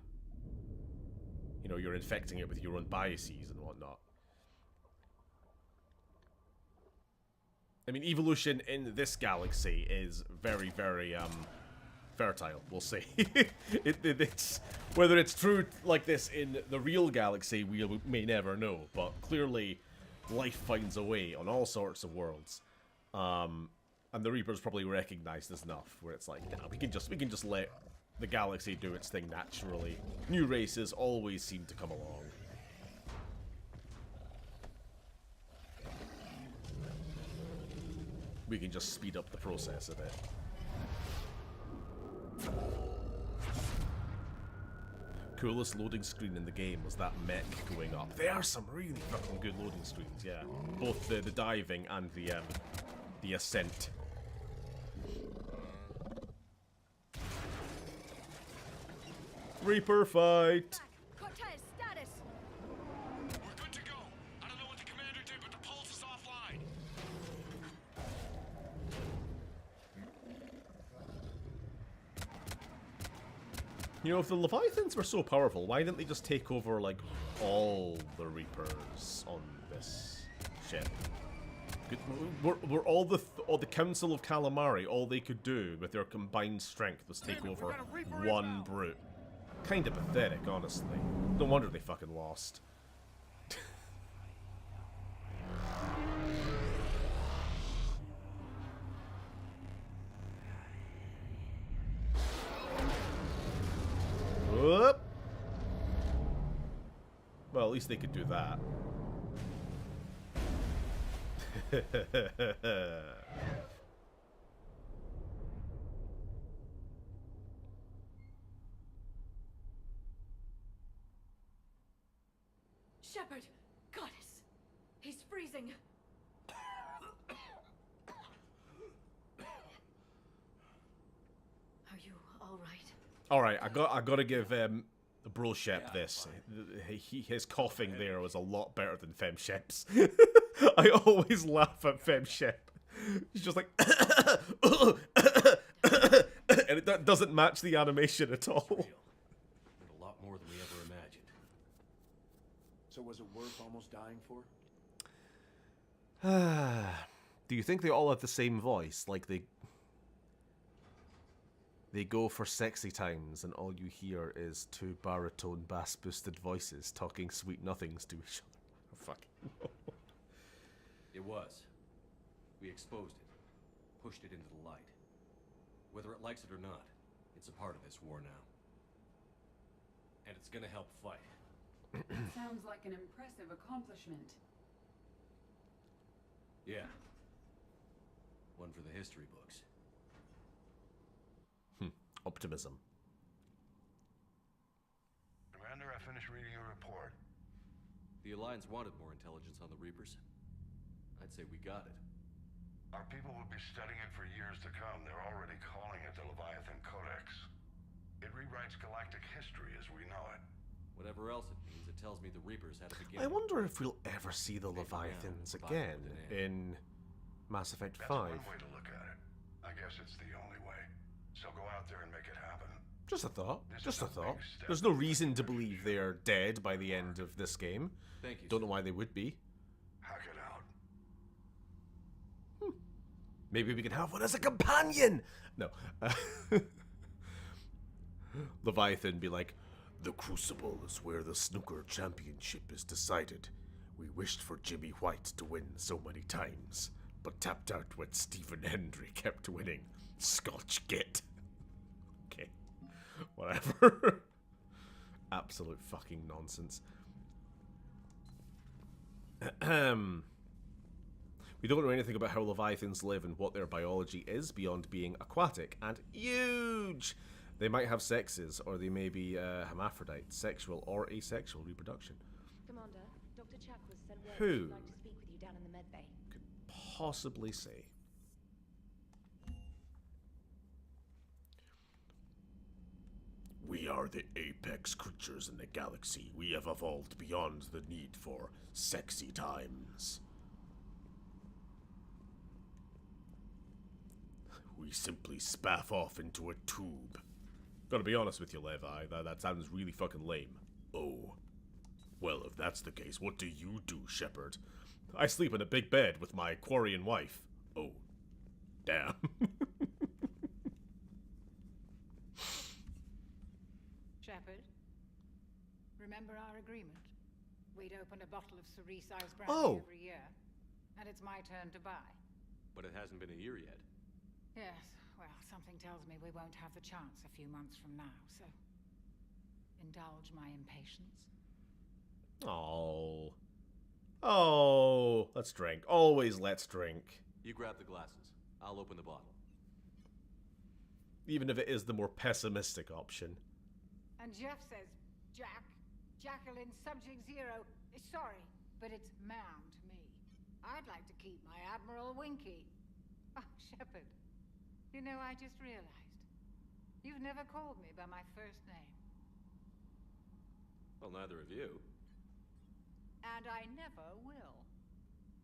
infecting it with your own biases and whatnot. I mean, evolution in this galaxy is very, very, fertile, we'll say. It's whether it's true like this in the real galaxy, we may never know, but clearly life finds a way on all sorts of worlds. And the Reapers probably recognize this enough, where it's like, nah, we can just let the galaxy do its thing naturally. New races always seem to come along. We can just speed up the process a bit. Coolest loading screen in the game was that mech going up. There are some really fucking good loading screens, yeah. Both the diving and the ascent. Reaper fight! Cortez, status! We're good to go. I don't know what the commander did, but the pulse is offline. You know, if the Leviathans were so powerful, why didn't they just take over, like, all the Reapers on this ship? Were all the Council of Calamari, all they could do with their combined strength was take over one brute? Kind of pathetic, honestly. No wonder they fucking lost. Whoop. Well, at least they could do that. Shepard! Goddess! He's freezing! Are you alright? Alright, I gotta give Bro Shep this. His coughing there was a lot better than Fem Shep's. I always laugh at Fem Shep. He's just like and it doesn't match the animation at all. A lot more than we ever imagined. So was it worth almost dying for? Do you think they all have the same voice? Like they go for sexy times and all you hear is two baritone bass boosted voices talking sweet nothings to each other. fucking know. It was. We exposed it, pushed it into the light. Whether it likes it or not, it's a part of this war now. And it's gonna help fight. Sounds like an impressive accomplishment. Yeah. One for the history books. Optimism. Commander, I finished reading your report. The Alliance wanted more intelligence on the Reapers. I'd say we got it. Our people will be studying it for years to come. They're already calling it the Leviathan Codex. It rewrites galactic history as we know it. Whatever else it means, it tells me the Reapers had a beginning. I wonder if we'll ever see the Leviathans again in Mass Effect 5. That's one way to look at it. I guess it's the only way. So go out there and make it happen. Just a thought. This Just is a a thought. big step There's no towards reason to the believe future. they're dead by the end of this game. Thank you. Don't sir. know why they would be. Hack it out. Maybe we can have one as a companion! No. Leviathan be like, the Crucible is where the snooker championship is decided. We wished for Jimmy White to win so many times, but tapped out when Stephen Hendry kept winning. Scotch git. Okay. Whatever. Absolute fucking nonsense. We don't know anything about how Leviathans live and what their biology is beyond being aquatic and huge. They might have sexes, or they may be hermaphrodites, sexual or asexual reproduction. Commander, Dr. Chakwas sent word Who? she'd like to speak with you down in the med bay. Could possibly say. We are the apex creatures in the galaxy. We have evolved beyond the need for sexy times. We simply spaff off into a tube. Gotta be honest with you, Levi, that sounds really fucking lame. Oh. Well, if that's the case, what do you do, Shepard? I sleep in a big bed with my Quarian wife. Oh. Damn. Shepard, remember our agreement? We'd open a bottle of Cerise-sized brandy Oh. every year, and it's my turn to buy. But it hasn't been a year yet. Yes, well, something tells me we won't have the chance a few months from now, so indulge my impatience. Oh. Oh. Let's drink. Always let's drink. You grab the glasses. I'll open the bottle. Even if it is the more pessimistic option. And Jeff says, Jacqueline Subject Zero is sorry, but it's ma'am to me. I'd like to keep my Admiral Winky. Oh, Shepard, you know, I just realized. You've never called me by my first name. Well, neither of you. And I never will.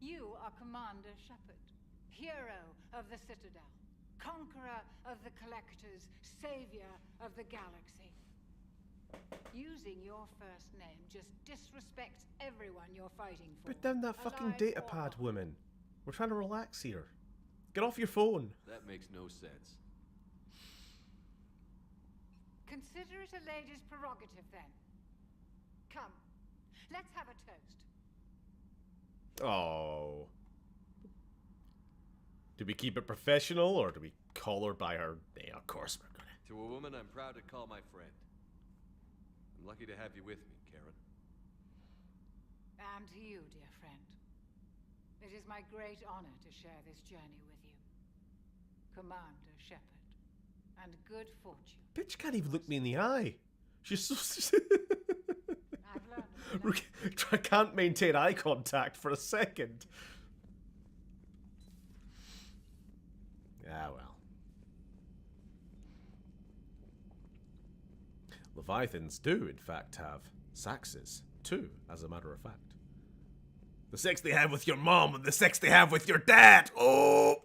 You are Commander Shepard, hero of the Citadel, conqueror of the Collectors, savior of the galaxy. Using your first name just disrespects everyone you're fighting for. Put down that fucking alive data or pad, not. woman. We're trying to relax here. Get off your phone. That makes no sense. Consider it a lady's prerogative, then. Come, let's have a toast. Oh. Do we keep it professional or do we call her by her name? Of course we're gonna. To a woman I'm proud to call my friend. I'm lucky to have you with me, Karen. And to you, dear friend. It is my great honor to share this journey with you. Commander Shepard. And good fortune. Bitch can't even look me in the eye. She's so. I've learned a lesson. I can't maintain eye contact for a second. Ah, well. Leviathans do, in fact, have sexes, too, as a matter of fact. The sex they have with your mom and the sex they have with your dad! Oh!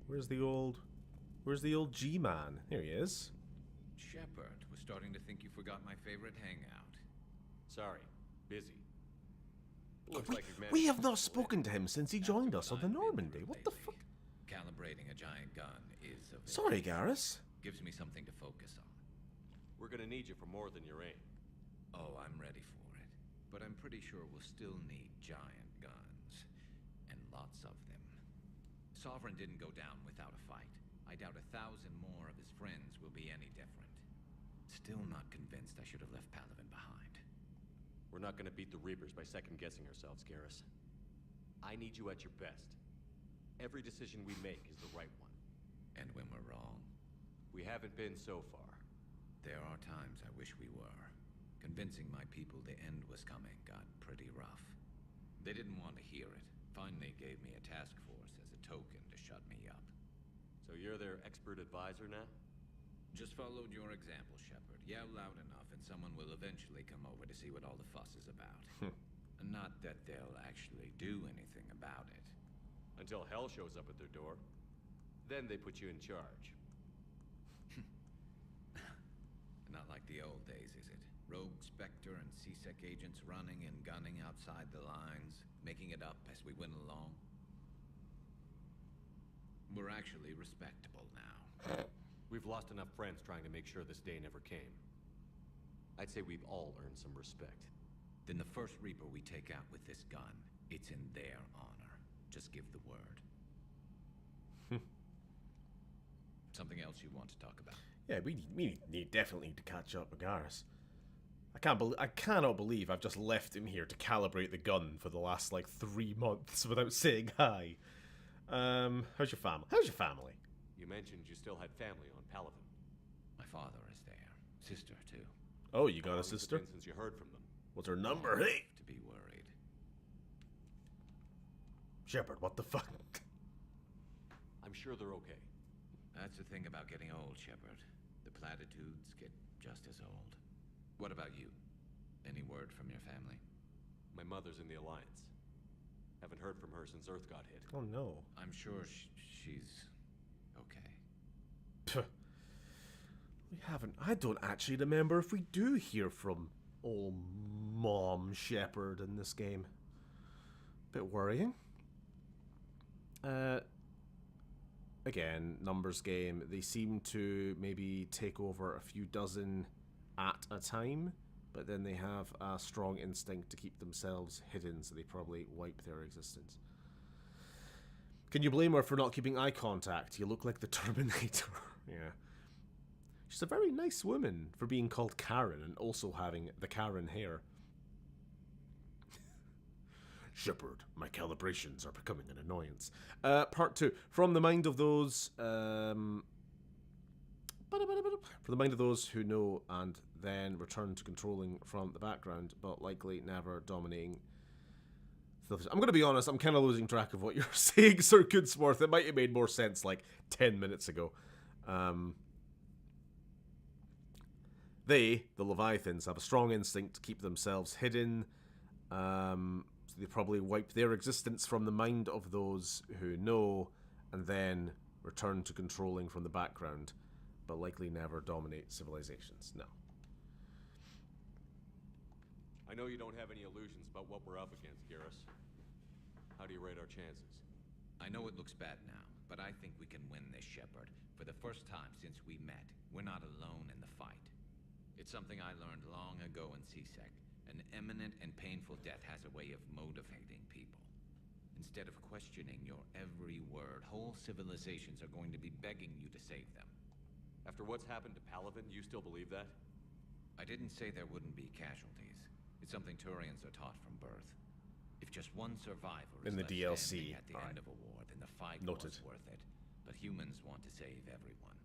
Where's the old G-man? Here he is. Shepard, was starting to think you forgot my favorite hangout. Sorry, busy. Looks like you've managed We have to not win. spoken to him since he joined us on the Normandy. What the fuck? Calibrating a giant gun is of Sorry, interest. Garrus. Gives me something to focus on. We're gonna need you for more than your aim. Oh, I'm ready for it. But I'm pretty sure we'll still need giant guns. And lots of them. Sovereign didn't go down without a fight. I doubt 1,000 more of his friends will be any different. Still not convinced I should have left Palaven behind. We're not gonna beat the Reapers by second-guessing ourselves, Garrus. I need you at your best. Every decision we make is the right one. And when we're wrong? We haven't been so far. There are times I wish we were. Convincing my people the end was coming got pretty rough. They didn't want to hear it. Finally gave me a task force as a token to shut me up. So you're their expert advisor now? Just followed your example, Shepard. Yell loud enough and someone will eventually come over to see what all the fuss is about. Not that they'll actually do anything about it. Until hell shows up at their door. Then they put you in charge. Not like the old days, is it? Rogue Spectre and C-Sec agents running and gunning outside the lines, making it up as we went along. We're actually respectable now. We've lost enough friends trying to make sure this day never came. I'd say we've all earned some respect. Then the first Reaper we take out with this gun, it's in their honor. Just give the word. Something else you want to talk about? Yeah, we definitely need to catch up with Garrus. I cannot believe I've just left him here to calibrate the gun for the last, like, 3 months without saying hi. How's your family? You mentioned you still had family on Palaven. My father is there. Sister, too. Oh, you got How a long has it sister? been since you heard from them? What's her number? Hey! To be worried. Shepard, what the fuck? I'm sure they're okay. That's the thing about getting old, Shepard. The platitudes get just as old. What about you? Any word from your family? My mother's in the Alliance. Haven't heard from her since Earth got hit. Oh no. I'm sure she's okay. Puh. We haven't. I don't actually remember if we do hear from old Mom Shepard in this game. Bit worrying. Again, numbers game. They seem to maybe take over a few dozen at a time, but then they have a strong instinct to keep themselves hidden, so they probably wipe their existence. Can you blame her for not keeping eye contact? You look like the Terminator. Yeah. She's a very nice woman for being called Karen and also having the Karen hair. Shepard, my calibrations are becoming an annoyance. Part 2. From the mind of those... from the mind of those who know and then return to controlling from the background, but likely never dominating. I'm going to be honest, I'm kind of losing track of what you're saying, Sir Goodsworth. It might have made more sense like 10 minutes ago. They, the Leviathans, have a strong instinct to keep themselves hidden. So they probably wipe their existence from the mind of those who know and then return to controlling from the background, but likely never dominate civilizations. No. I know you don't have any illusions about what we're up against, Garrus. How do you rate our chances? I know it looks bad now, but I think we can win this, Shepard. For the first time since we met, we're not alone in the fight. It's something I learned long ago in C-Sec. An imminent and painful death has a way of motivating people. Instead of questioning your every word, whole civilizations are going to be begging you to save them. After what's happened to Palaven, you still believe that? I didn't say there wouldn't be casualties. It's something Turians are taught from birth. If just one survivor is In the left DLC, standing at the end of a war, then the fight Noted. was worth it. But humans want to save everyone.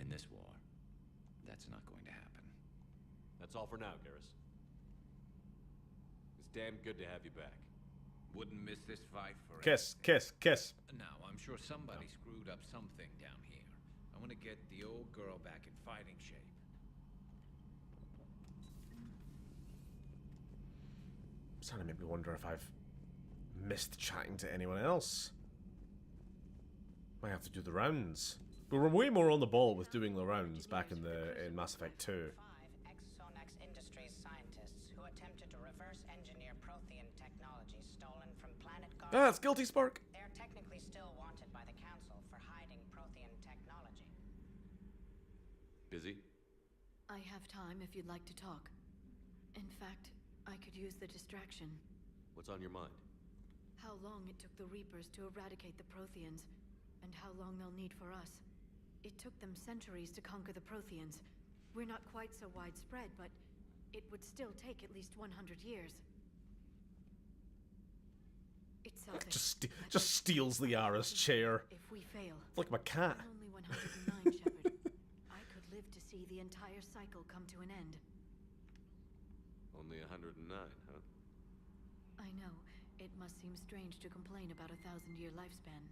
In this war, that's not going to happen. That's all for now, Garrus. It's damn good to have you back. Wouldn't miss this fight for Kiss, anything. kiss, kiss. Now, I'm sure somebody screwed up something down here. I want to get the old girl back in fighting shape. It's starting to make me wonder if I've missed chatting to anyone else. Might have to do the rounds. We were way more on the ball with doing the rounds back in Mass Effect 2. 5 Exonex Industries scientists who attempted to reverse engineer Prothean technology stolen from planet Garth. Ah, it's Guilty Spark. They're technically still wanted by the Council Busy? I have time if you'd like to talk. In fact, I could use the distraction. What's on your mind? How long it took the Reapers to eradicate the Protheans, and how long they'll need for us. It took them centuries to conquer the Protheans. We're not quite so widespread, but it would still take at least 100 years. It's selfish. Just steals Liara's chair. If we fail, It's like my cat. I'm only 109, Shepard. I could live to see the entire cycle come to an end. Only 109, huh? I know. It must seem strange to complain about a 1,000-year lifespan.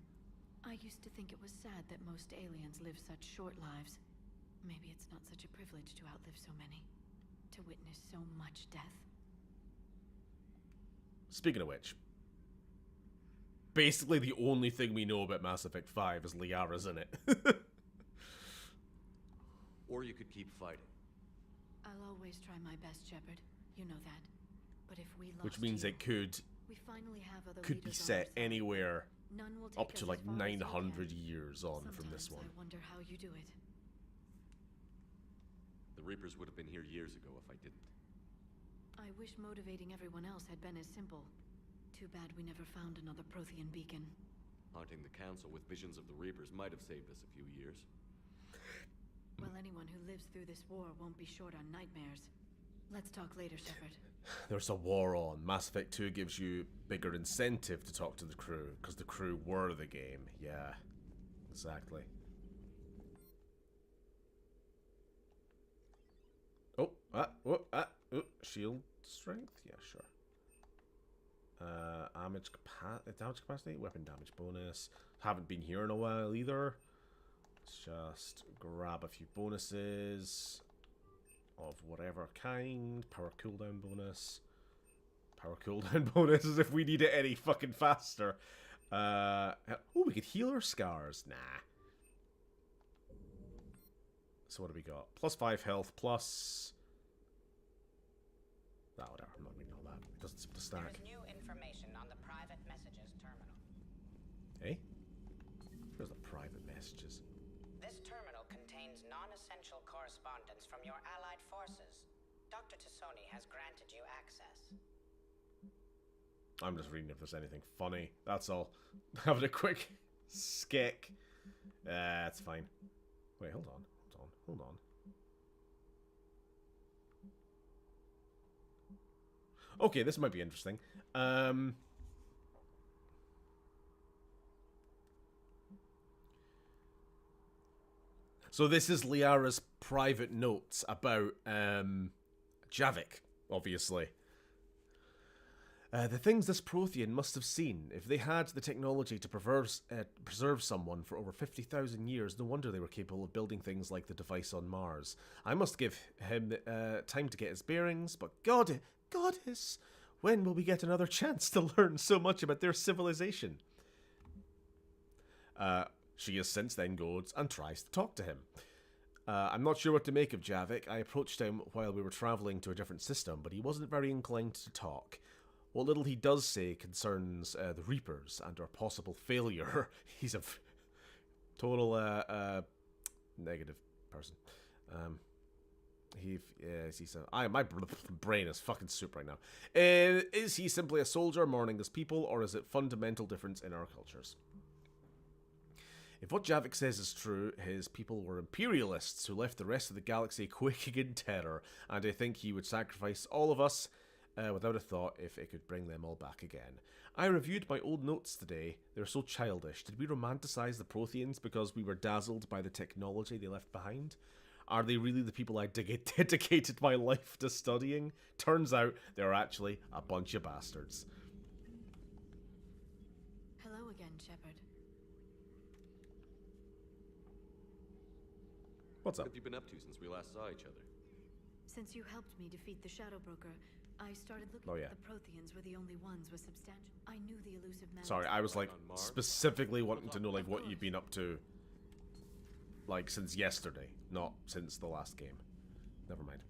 I used to think it was sad that most aliens live such short lives. Maybe it's not such a privilege to outlive so many. To witness so much death. Speaking of which, basically the only thing we know about Mass Effect 5 is Liara's in it. Or you could keep fighting. I'll always try my best, Shepard. You know that. But if we lost Which means you, it could we finally have other be leaders on set our side. anywhere None will take up us to as like far as you 900 can. years on from this Sometimes one. I wonder how you do it. The Reapers would have been here years ago if I didn't. I wish motivating everyone else had been as simple. Too bad we never found another Prothean beacon. Haunting the Council with visions of the Reapers might have saved us a few years. Well, anyone who lives through this war won't be short on nightmares. Let's talk later, Shepard. There's a war on. Mass Effect 2 gives you bigger incentive to talk to the crew, because the crew were the game. Yeah, exactly. Oh, shield strength? Yeah, sure. Damage capacity, weapon damage bonus. Haven't been here in a while either. Let's just grab a few bonuses of whatever kind. Power cooldown bonus. Power cooldown bonus as if we need it any fucking faster. Oh, we could heal our scars. Nah. So what do we got? Plus 5 health, plus... Oh, whatever. I'm not reading all that. It doesn't seem to There stack. is new information on the private messages terminal. Eh? Where's the private messages? This terminal contains non-essential correspondence from your allied forces. Dr. Tassoni has granted you access. I'm just reading if there's anything funny. That's all. Having a quick skick. That's fine. Wait, hold on. Hold on. Okay, this might be interesting. So this is Liara's private notes about Javik, obviously. The things this Prothean must have seen. If they had the technology to preserve someone for over 50,000 years, no wonder they were capable of building things like the device on Mars. I must give him time to get his bearings, but Goddess, when will we get another chance to learn so much about their civilization? She has since then goes and tries to talk to him. I'm not sure what to make of Javik. I approached him while we were traveling to a different system, but he wasn't very inclined to talk. What little he does say concerns the Reapers and our possible failure. He's a total negative person. My brain is fucking soup right now. Is he simply a soldier mourning his people, or is it fundamental difference in our cultures? If what Javik says is true, his people were imperialists who left the rest of the galaxy quaking in terror, and I think he would sacrifice all of us without a thought if it could bring them all back again. I reviewed my old notes today. They're so childish. Did we romanticize the Protheans because we were dazzled by the technology they left behind? Are they really the people I dedicated my life to studying? Turns out they're actually a bunch of bastards. Hello again, Shepard. What's up? What have you been up to since we last saw each other? Since you helped me defeat the Shadow Broker, I started looking at the Protheans were the only ones with substantial... I knew the elusive man... Sorry, I was like specifically wanting to know like what you've been up to like since yesterday, not since the last game. Never mind.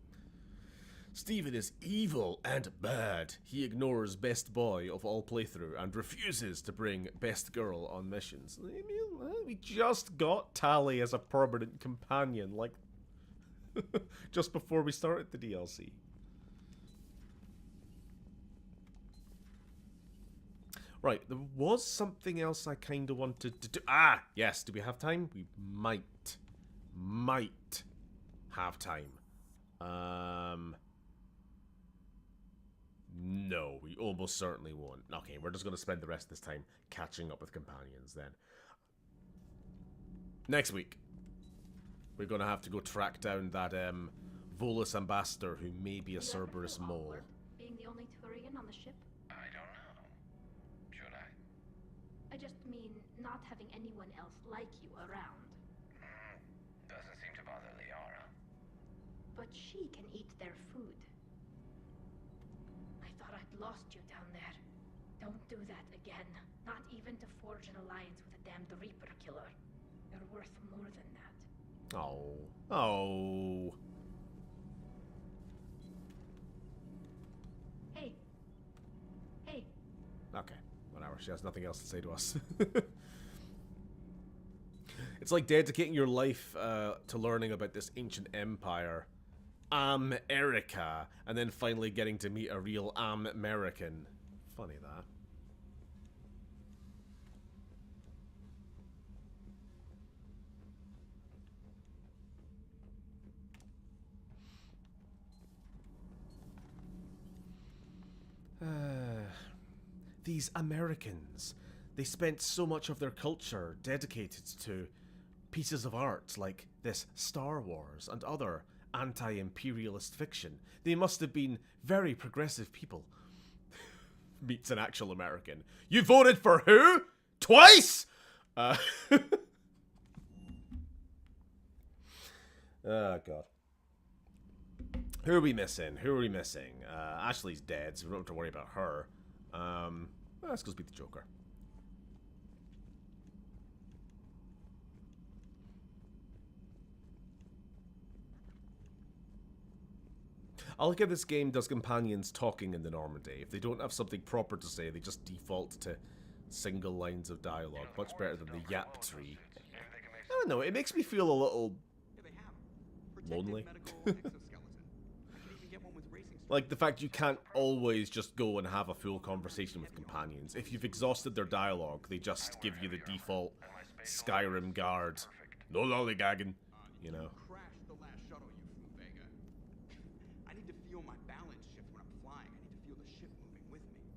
Steven is evil and bad. He ignores best boy of all playthrough and refuses to bring best girl on missions. I mean, we just got Tali as a permanent companion. Like, Just before we started the DLC. Right, there was something else I kind of wanted to do. Ah, yes, do we have time? We might have time. No, we almost certainly won't. Okay, we're just going to spend the rest of this time catching up with companions then. Next week, we're going to have to go track down that Volus ambassador who may be a Cerberus mole. Being the only Turian on the ship? I don't know. Should I? I just mean not having anyone else like you around. Doesn't seem to bother Liara. But she can eat their food. I thought I'd lost you down there. Don't do that again. Not even to forge an alliance with a damned Reaper killer. You're worth more than that. Oh. Oh. Hey. Hey. Okay, whatever. She has nothing else to say to us. It's like dedicating your life to learning about this ancient empire, America, and then finally getting to meet a real American. Funny that. These Americans, they spent so much of their culture dedicated to pieces of art like this Star Wars and other anti-imperialist fiction. They must have been very progressive people. Meets an actual American. You voted for who? Twice? Oh, God. Who are we missing? Who are we missing? Ashley's dead, so we don't have to worry about her. Let's go speak the Joker. I like how this game does companions talking in the Normandy. If they don't have something proper to say, they just default to single lines of dialogue. Much better than the yap tree. I don't know, it makes me feel a little lonely. Like the fact you can't always just go and have a full conversation with companions. If you've exhausted their dialogue, they just give you the default Skyrim guard. No lollygagging, you know. Crashed the last shuttle you flew, Vega. I need to feel my balance shift when I'm flying. I need to feel the ship moving with me.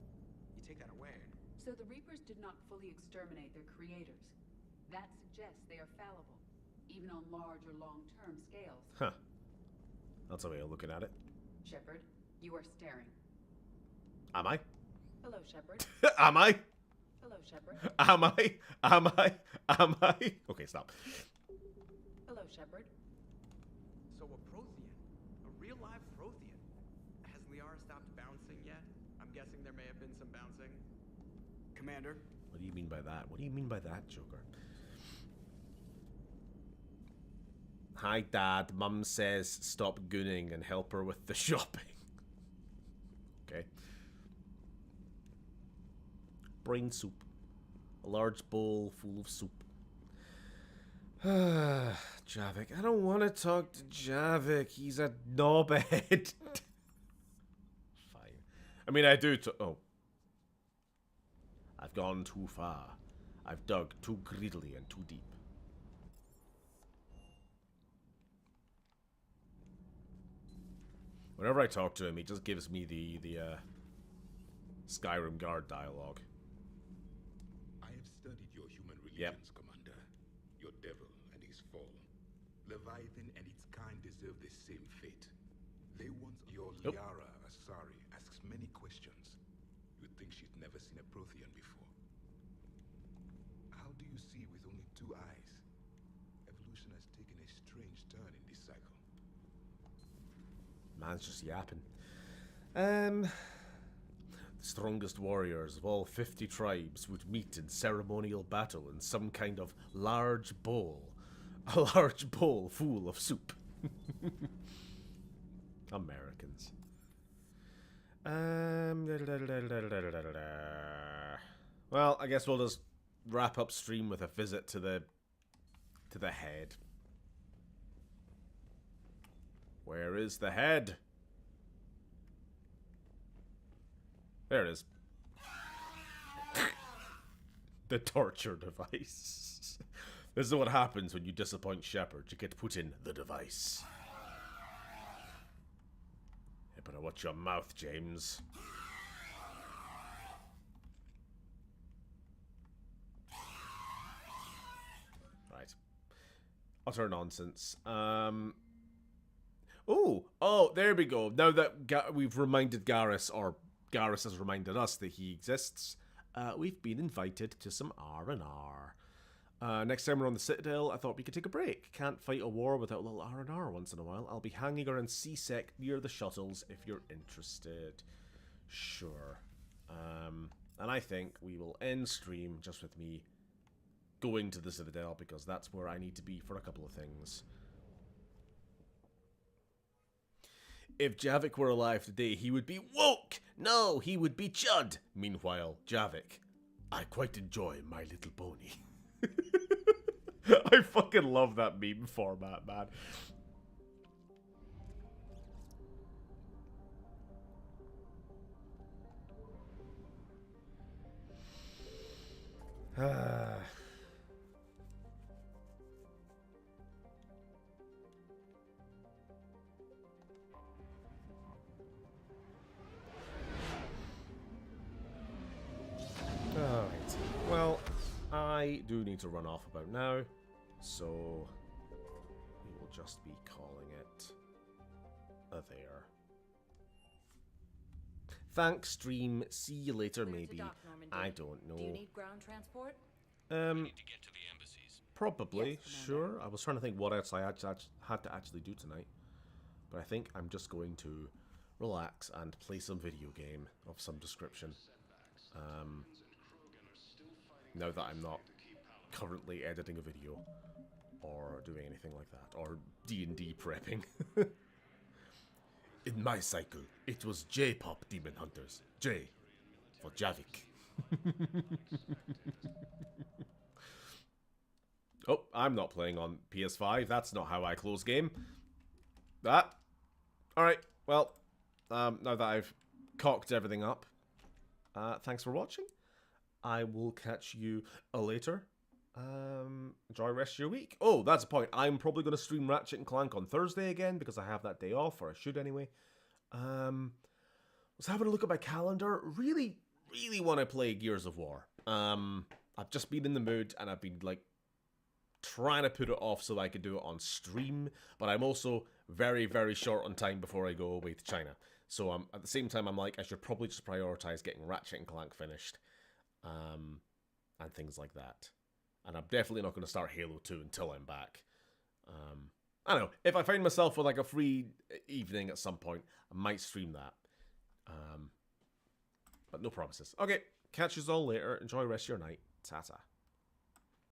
You take that away. So the Reapers did not fully exterminate their creators. That suggests they are fallible, even on large or long-term scales. Huh. That's a way of looking at it. Shepard, you are staring. Am I? Hello, Shepard. Am I? Hello, Shepard. Am I? Am I? Am I? Okay, stop. Hello, Shepard. So a Prothean. A real live Prothean. Has Liara stopped bouncing yet? I'm guessing there may have been some bouncing. Commander? What do you mean by that? What do you mean by that, Joker? Hi, Dad. Mum says stop gooning and help her with the shopping. Okay. Brain soup. A large bowl full of soup. Javik. I don't want to talk to Javik. He's a knobhead. Fine. I mean, I do oh. I've gone too far. I've dug too greedily and too deep. Whenever I talk to him, he just gives me the Skyrim guard dialogue. I have studied your human religions, Commander. Your devil and his fall. Leviathan and its kind deserve the same fate. They want your Liara Asari asks many questions. You'd think she's never seen a Prothean before. How do you see with only 2 eyes? Evolution has taken a strange turn in this cycle. Man's just yapping. The strongest warriors of all 50 tribes would meet in ceremonial battle in some kind of large bowl. A large bowl full of soup. Americans. Well, I guess we'll just wrap up stream with a visit to the head. Where is the head? There it is. The torture device. This is what happens when you disappoint Shepard. You get put in the device. You better watch your mouth, James. Right. Utter nonsense. Oh, there we go. Now that we've reminded Garrus, or Garrus has reminded us that he exists, we've been invited to some R&R. Next time we're on the Citadel, I thought we could take a break. Can't fight a war without a little R&R once in a while. I'll be hanging around C-Sec near the shuttles if you're interested. Sure. And I think we will end stream just with me going to the Citadel, because that's where I need to be for a couple of things. If Javik were alive today, he would be woke! No, he would be Chud! Meanwhile, Javik, I quite enjoy My Little Pony. I fucking love that meme format, man. Alright. Well, I do need to run off about now, so we will just be calling it a there. Thanks, stream. See you later, maybe. I don't know. Do you need ground transport? We need to get to the embassies. Probably, sure. I was trying to think what else I had to actually do tonight. But I think I'm just going to relax and play some video game of some description. Now that I'm not currently editing a video or doing anything like that, or D&D prepping. In my cycle, it was J-pop Demon Hunters. J for Javik. Oh, I'm not playing on PS5. That's not how I close game. That. Alright, well, now that I've cocked everything up, thanks for watching. I will catch you later. Enjoy the rest of your week. Oh, that's a point. I'm probably going to stream Ratchet and Clank on Thursday again, because I have that day off, or I should anyway. Was having a look at my calendar. Really want to play Gears of War. I've just been in the mood, and I've been like trying to put it off so that I could do it on stream, but I'm also very short on time before I go away to China. So at the same time, I'm like, I should probably just prioritize getting Ratchet and Clank finished, and things like that. And I'm definitely not going to start Halo 2 until I'm back. I don't know. If I find myself with like a free evening at some point, I might stream that. But no promises. Okay, catch you all later. Enjoy the rest of your night. Ta-ta.